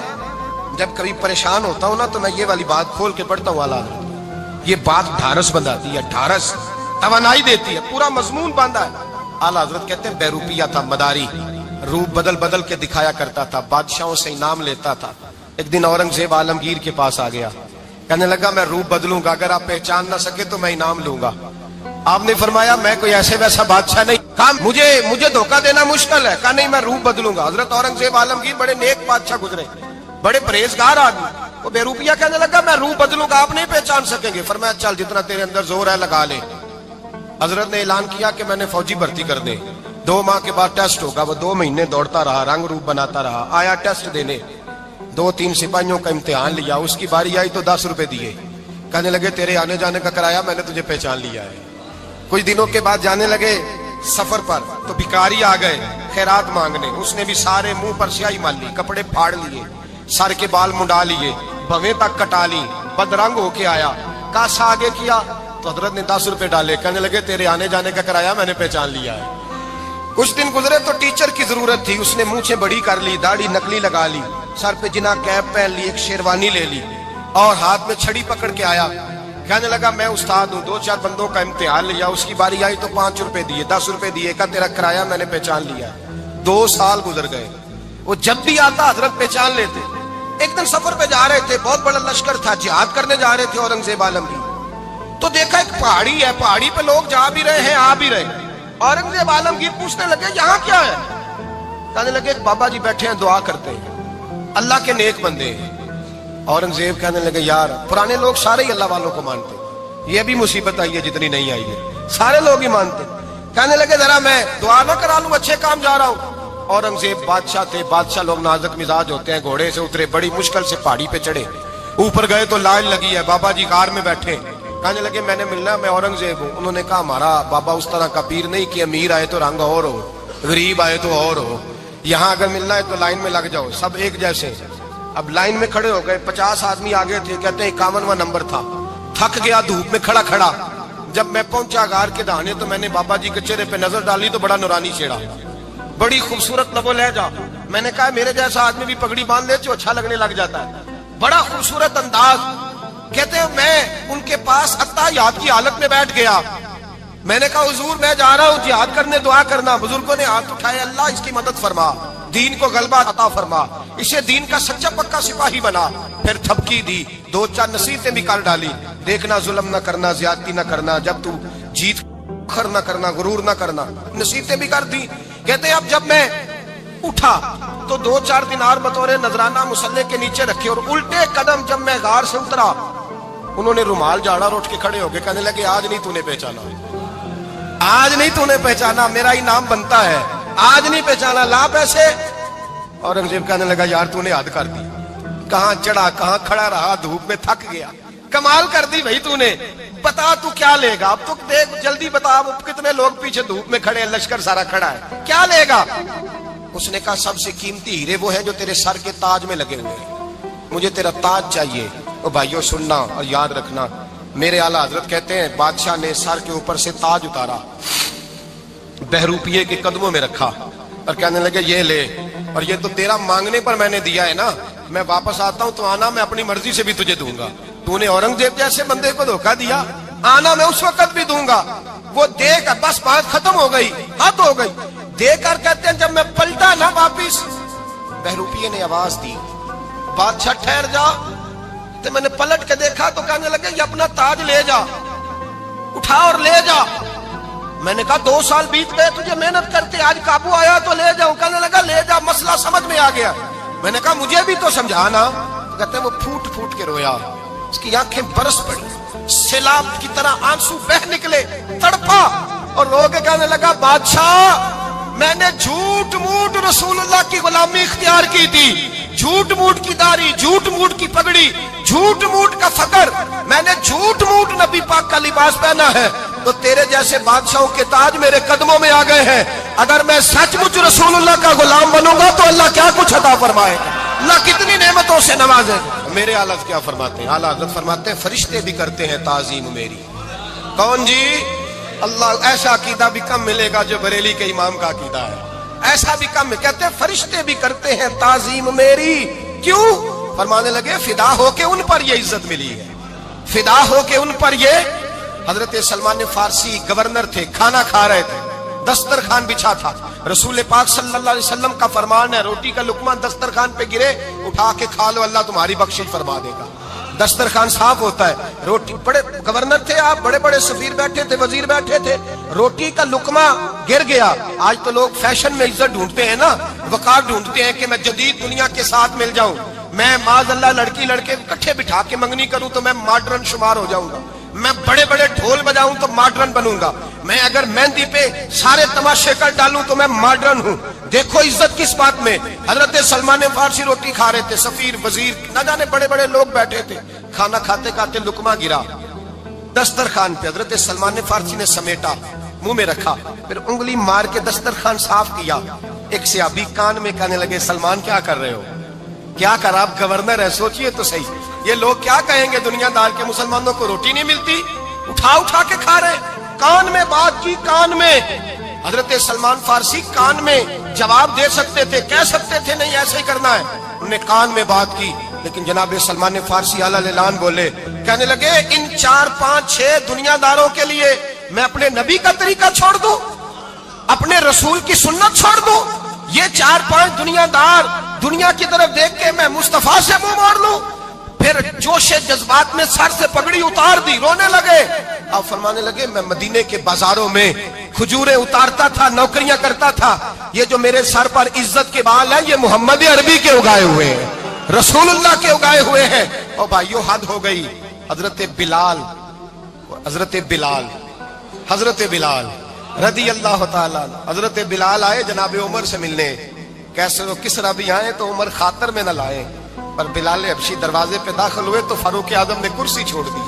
Speaker 1: جب کبھی پریشان ہوتا ہوں نا تو میں یہ والی بات کھول کے پڑھتا ہوں اعلیٰ حضرت، یہ بات ڈھارس بندھاتی ہے، ڈھارس، توانائی دیتی ہے، پورا مضمون باندھا ہے۔ اعلیٰ حضرت کہتے ہیں بیروپیہ تھا مداری، روپ بدل بدل کے دکھایا کرتا تھا، بادشاہوں سے انعام لیتا تھا۔ ایک دن اورنگزیب عالمگیر کے پاس آ گیا، کہنے لگا میں روپ بدلوں گا، اگر آپ پہچان نہ سکے تو میں انعام لوں گا۔ آپ نے فرمایا میں کوئی ایسے ویسا بادشاہ نہیں، کہا مجھے دھوکہ دینا مشکل ہے، کہا نہیں میں روپ بدلوں گا۔ حضرت اورنگزیب عالمگیر بڑے نیک بادشاہ گزرے، بڑے پرہیزگار آدمی، وہ بے روپیہ کہنے لگا میں روپ بدلوں گا، آپ نہیں پہچان سکیں گے۔ فرمایا چل جتنا تیرے اندر زور ہے لگا لے۔ حضرت نے اعلان کیا کہ میں نے فوجی بھرتی کر دے، 2 ماہ کے بعد ٹیسٹ ہوگا۔ وہ 2 مہینے دوڑتا رہا، رنگ روپ بناتا رہا، آیا ٹیسٹ دینے، 2-3 سپاہیوں کا امتحان لیا، اس کی باری آئی تو 10 روپے دیے، کہنے لگے تیرے آنے جانے کا کرایہ میں نے تجھے پہچان لیا ہے۔ کچھ دنوں کے بعد جانے لگے سفر پر تو بھکاری آ گئے خیرات مانگنے، اس نے بھی سارے منہ پر سیاہی مال لی، کپڑے پھاڑ لیے، سر کے بال منڈا لیے، بھویں تک کٹا لی، بدرنگ ہو کے آیا، کاسا آگے کیا تو حضرت نے 10 روپے ڈالے، کہنے لگے تیرے آنے جانے کا کرایہ میں نے پہچان لیا ہے۔ کچھ دن گزرے تو ٹیچر کی ضرورت تھی، اس نے مونچھیں بڑی کر لی، داڑھی نکلی لگا لی، سر پہ جنا کیپ پہن لی، ایک شیروانی لے لی، اور ہاتھ میں چھڑی پکڑ کے آیا، کہنے لگا میں استاد ہوں، 2-4 بندوں کا امتحان لیا، اس کی باری آئی تو 5 روپے دیے، 10 روپے دیے، کہا تیرا کرایہ میں نے پہچان لیا۔ 2 سال گزر گئے، وہ جب بھی آتا حضرت پہچان لیتے. ایک دن سفر پہ جا رہے تھے, بہت بڑا لشکر تھا, جہاد کرنے جا رہے تھے اورنگزیب عالم کی. تو دیکھا ایک پہاڑی ہے, پہاڑی پہ لوگ جا بھی رہے ہیں, آ بھی رہے ہیں. اورنگزیب عالمگیر پوچھنے لگے یہاں کیا ہے؟ کہنے لگے بابا جی بیٹھے ہیں, دعا کرتے ہیں, اللہ کے نیک بندے ہیں. اورنگزیب کہنے لگے یار پرانے لوگ سارے ہی اللہ والوں کو مانتے, یہ بھی مصیبت آئی ہے جتنی نہیں آئی ہے, سارے لوگ ہی مانتے. کہنے لگے ذرا میں دعا نہ کرا لوں, اچھے کام جا رہا ہوں. اورنگزیب بادشاہ تھے, بادشاہ لوگ نازک مزاج ہوتے ہیں. گھوڑے سے اترے, بڑی مشکل سے پہاڑی پہ چڑھے, اوپر گئے تو لائن لگی ہے, بابا جی کار میں بیٹھے. کہنے لگے میں نے ملنا, میں اورنگزیب ہوں. انہوں نے کہا ہمارا بابا اس طرح کا پیر نہیں کہ امیر آئے تو رنگ اور ہو, غریب آئے تو اور ہو. یہاں اگر ملنا ہے تو لائن میں لگ جاؤ, سب ایک جیسے. اب لائن میں کھڑے ہو گئے, 50 آدمی آگے تھے, کہتے ہیں 51واں نمبر تھا. تھک گیا دھوپ میں کھڑا کھڑا. جب میں پہنچا غار کے دہانے تو میں نے بابا جی کے چہرے پہ نظر ڈالی تو بڑا نورانی چہرہ, بڑی خوبصورت لب و لہجہ. میں نے کہا میرے جیسا آدمی بھی پگڑی باندھ لے تو اچھا لگنے لگ جاتا ہے, بڑا خوبصورت انداز. کہتے ہیں میں ان کے پاس اتحیات کی حالت میں بیٹھ گیا. میں نے کہا حضور میں جا رہا ہوں جہاد کرنے, دعا کرنا. بزرگوں نے ہاتھ اٹھائے, اللہ اس کی مدد فرما, دین کو غلبہ عطا فرما, اسے دین کا سچا پکا سپاہی بنا. پھر تھپکی دی, 2-4 نصیحتیں بھی کر ڈالی. دیکھنا ظلم نہ کرنا, زیادتی نہ کرنا, جب تو جیت کر نہ کرنا, غرور نہ کرنا, نصیحتیں بھی کر دی. کہتے ہیں اب جب میں اٹھا تو 2-4 دینار بطور نذرانہ مسلح کے نیچے رکھے, اور الٹے قدم جب میں غار سے اترا انہوں نے رومال جھاڑا اور اٹھ کے کھڑے ہو گئے. کہنے لگے آج نہیں تو نے پہچانا, آج نہیں تو نے پہچانا, میرا ہی نام بنتا ہے, آج نہیں پہچانا, لا پیسے. اورنگزیب کہنے لگا یار تو نے حد کر دی, کہاں چڑھا کہاں کھڑا رہا, دھوپ میں تھک گیا, کمال کر دی بھائی تو نے. بتا تو کیا لے گا, اب تو دیکھ جلدی بتا, اب کتنے لوگ پیچھے دھوپ میں کھڑے ہیں, لشکر سارا کھڑا ہے, کیا لے گا؟ اس نے کہا سب سے قیمتی ہیرے وہ ہیں جو تیرے سر کے تاج میں لگے ہوئے ہیں, مجھے تیرا تاج چاہیے. او بھائیو سننا اور یاد رکھنا, میرے اعلیٰ حضرت کہتے ہیں بادشاہ نے سر کے اوپر سے تاج اتارا, بہروپیے کے قدموں میں رکھا اور کہنے لگے یہ لے, اور یہ تو تیرا مانگنے پر میں نے دیا ہے نا, میں واپس آتا ہوں تو آنا میں اپنی مرضی سے بھی تجھے دوں گا. تو نے اورنگزیب جیسے بندے کو دھوکہ دیا, آنا میں اس وقت بھی دوں گا. وہ دے کر بس بات ختم ہو گئی, حد ہو گئی. دے کر کہتے ہیں جب میں پلٹا نہ واپس, بہروپیے نے آواز دی بادشاہ ٹھہر جا. تو میں نے پلٹ کے دیکھا تو کہنے لگے یہ اپنا تاج لے جا, اٹھا اور لے جا. میں نے کہا 2 سال بیت گئے تجھے محنت کرتے, آج قابو آیا تو لے جاؤں. کہنے لگا لے جا, مسئلہ سمجھ میں آ گیا. میں نے کہا مجھے بھی تو سمجھانا. کہتے ہیں وہ پھوٹ پھوٹ کے رویا, اس کی آنکھیں برس پڑی, سیلاب کی طرح آنسو بہ نکلے, تڑپا اور رو کے کہنے لگا بادشاہ میں نے جھوٹ موٹ رسول اللہ کی غلامی اختیار کی تھی, جھوٹ موٹ کی داڑھی, جھوٹ موٹ کی پگڑی, جھوٹ موٹ کا فقر, میں نے جھوٹ موٹ نبی پاک کا لباس پہنا ہے, تو تیرے جیسے بادشاہوں کے تاج میرے قدموں میں آ گئے ہیں. اگر میں سچ مچ رسول اللہ کا غلام بنوں گا تو اللہ کیا کچھ عطا فرمائے گا, اللہ کتنی نعمتوں سے نوازے گا. میرے اعلیٰ کیا فرماتے ہیں, اعلیٰ حضرت فرماتے ہیں فرشتے بھی کرتے ہیں تعظیم میری. کون جی؟ اللہ. ایسا عقیدہ بھی کم ملے گا جو بریلی کے امام کا عقیدہ ہے, ایسا بھی کم. کہتے ہیں فرشتے بھی کرتے ہیں تعظیم میری. کیوں؟ فرمانے لگے فدا ہو کے ان پر یہ عزت ملی ہے, فدا ہو کے ان پر یہ. حضرت سلمان فارسی گورنر تھے, کھانا کھا رہے تھے, دسترخوان بچھا تھا, رسول پاک صلی اللہ علیہ وسلم کا فرمان ہے روٹی کا لقمہ دسترخوان پہ گرے اٹھا کے کھا لو, اللہ تمہاری بخشش فرما دے گا. دسترخوان صاف ہوتا ہے, روٹی. بڑے گورنر تھے آپ, بڑے بڑے سفیر بیٹھے تھے, وزیر بیٹھے تھے, روٹی کا لقمہ گر گیا. آج تو لوگ فیشن میں عزت ڈھونڈتے ہیں نا, وقار ڈھونڈتے ہیں کہ میں جدید دنیا کے ساتھ مل جاؤں, میں معاذ اللہ لڑکی لڑکے اکٹھے بٹھا کے منگنی کروں تو میں ماڈرن شمار ہو جاؤں گا, میں بڑے بڑے ڈھول بجاؤں تو ماڈرن بنوں گا, میں اگر مہندی پہ سارے تماشے کر ڈالوں تو میں ماڈرن ہوں. دیکھو عزت کس بات میں. حضرت سلمان فارسی روٹی کھا رہے تھے, سفیر وزیر نہ جانے بڑے بڑے لوگ بیٹھے تھے, کھانا کھاتے کھاتے لقمہ گرا دسترخوان پہ. حضرت سلمان فارسی نے سمیٹا, منہ میں رکھا, پھر انگلی مار کے دسترخوان صاف کیا. ایک صحابی کان میں کہنے لگے سلمان کیا کر رہے ہو, کیا کر, آپ گورنر ہے, سوچئے تو صحیح, یہ لوگ کیا کہیں گے دنیا دار کے مسلمانوں کو روٹی نہیں ملتی, اٹھا اٹھا کے کھا رہے. کان میں بات کی, کان میں. حضرت سلمان فارسی کان میں جواب دے سکتے تھے, کہہ سکتے تھے نہیں ایسے ہی کرنا ہے, انہوں نے کان میں بات کی. لیکن جناب سلمان فارسی اعلیٰ اعلان بولے, کہنے لگے ان 4 5 6 دنیا داروں کے لیے میں اپنے نبی کا طریقہ چھوڑ دوں, اپنے رسول کی سنت چھوڑ دوں, یہ 4-5 دنیا دار دنیا کی طرف دیکھ کے میں مصطفیٰ سے منہ موڑ لوں؟ پھر جوش جذبات میں سر سے پگڑی اتار دی، رونے لگے۔ آپ فرمانے لگے میں مدینے کے بازاروں میں کھجوریں اتارتا تھا، نوکریاں کرتا تھا، یہ جو میرے سر پر عزت کے بال ہیں یہ محمد عربی کے اگائے ہوئے ہیں، رسول اللہ کے اگائے ہوئے ہیں۔ اور بھائیو حد ہو گئی۔ حضرت بلال رضی اللہ تعالیٰ عنہ، حضرت بلال آئے جناب عمر سے ملنے، کیسے وہ کس طرح بھی آئے تو عمر خاطر میں نہ لائے، پر بلال حبشی دروازے پہ داخل ہوئے تو فاروق اعظم نے کرسی چھوڑ دی،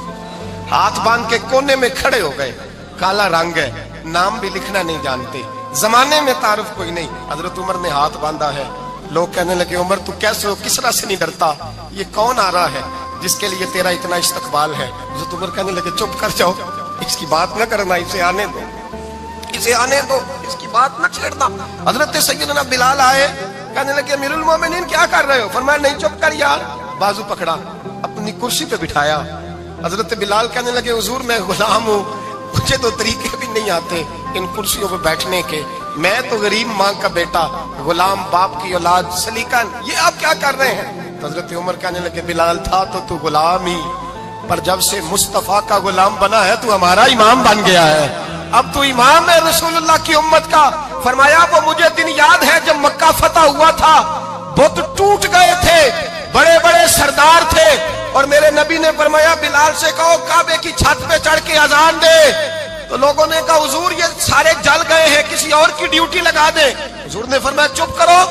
Speaker 1: ہاتھ باندھ کے کونے میں کھڑے ہو گئے۔ کالا رنگ ہے، نام بھی لکھنا نہیں جانتے، زمانے میں تعارف کوئی نہیں۔ حضرت عمر نے ہاتھ باندھا ہے، لوگ کہنے لگے عمر تو کیسے ہو، کسرا سے نہیں ڈرتا، یہ کون آ رہا ہے جس کے لیے تیرا اتنا استقبال ہے؟ حضرت عمر کہنے لگے چپ کر جاؤ، اس کی بات نہ کرنا، اسے آنے دو، اسے آنے دو، اس کی بات نہ چھیڑنا۔ حضرت سیدنا بلال آئے، کہنے لگے امیر المومنین کیا کر رہے ہو؟ فرمایا نہیں چپ کر یار، بازو پکڑا، اپنی کرسی پہ بٹھایا۔ حضرت بلال کہنے لگے حضور میں غلام ہوں، مجھے تو طریقے بھی نہیں آتے ان کرسیوں پہ بیٹھنے کے، میں تو غریب ماں کا بیٹا، غلام باپ کی اولاد، سلیقہ، یہ آپ کیا کر رہے ہیں؟ حضرت عمر کہنے لگے بلال تھا تو غلام ہی، پر جب سے مصطفیٰ کا غلام بنا ہے تو ہمارا امام بن گیا ہے، اب تو امام ہے رسول اللہ کی امت کا۔ فرمایا وہ مجھے دن یاد ہے جب مکہ فتح ہوا تھا، بت ٹوٹ گئے تھے، بڑے بڑے سردار تھے، اور میرے نبی نے فرمایا بلال سے کہو کعبے کی چھت پہ چڑھ کے اذان دے، تو لوگوں نے کہا حضور یہ سارے جل گئے ہیں، کسی اور کی ڈیوٹی لگا دیں۔ حضور نے فرمایا چپ کرو،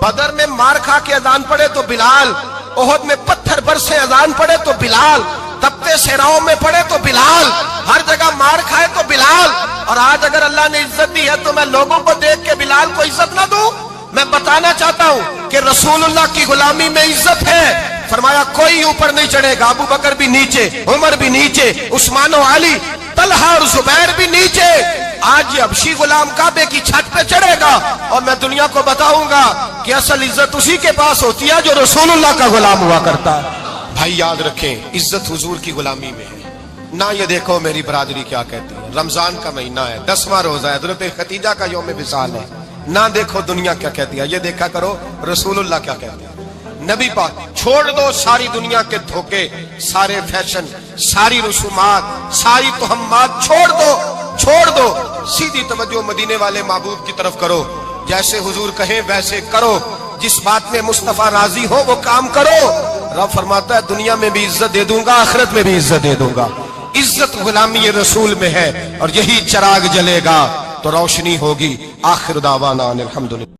Speaker 1: بدر میں مار کھا کے اذان پڑھے تو بلال، احد میں پتھر برسے اذان پڑھے تو بلال، تپتے صحراؤں میں پڑھے تو بلال، ہر جگہ مار کھائے تو بلال، اور آج اگر اللہ نے عزت دی ہے تو میں لوگوں کو دیکھ کے بلال کو عزت نہ دوں؟ میں بتانا چاہتا ہوں کہ رسول اللہ کی غلامی میں عزت ہے۔ فرمایا کوئی اوپر نہیں چڑھے گا، ابو بکر بھی نیچے، عمر بھی نیچے، عثمان و علی، طلحہ اور زبیر بھی نیچے۔ آج یہ حبشی غلام کعبے کی چھت پہ چڑھے گا اور میں دنیا کو بتاؤں گا کہ اصل عزت اسی کے پاس ہوتی ہے جو رسول اللہ کا غلام ہوا کرتا ہے۔ بھائی یاد رکھیں عزت حضور کی غلامی میں ہے، نہ یہ دیکھو میری برادری کیا کہتی ہے، رمضان کا مہینہ ہے، 10واں روزہ ہے، حضرت خدیجہ کا یوم وصال ہے، نہ دیکھو دنیا کیا کہتی ہے، یہ دیکھا کرو رسول اللہ کیا کہتے ہیں۔ نبی پاک چھوڑ دو ساری دنیا کے دھوکے، سارے فیشن، ساری رسومات، ساری تہمات چھوڑ دو، سیدھی توجہ مدینے والے محبوب کی طرف کرو، جیسے حضور کہیں ویسے کرو، جس بات میں مصطفیٰ راضی ہو وہ کام کرو۔ رب فرماتا ہے دنیا میں بھی عزت دے دوں گا، آخرت میں بھی عزت دے دوں گا۔ عزت غلامی رسول میں ہے، اور یہی چراغ جلے گا تو روشنی ہوگی۔ آخر دعوانا الحمدللہ۔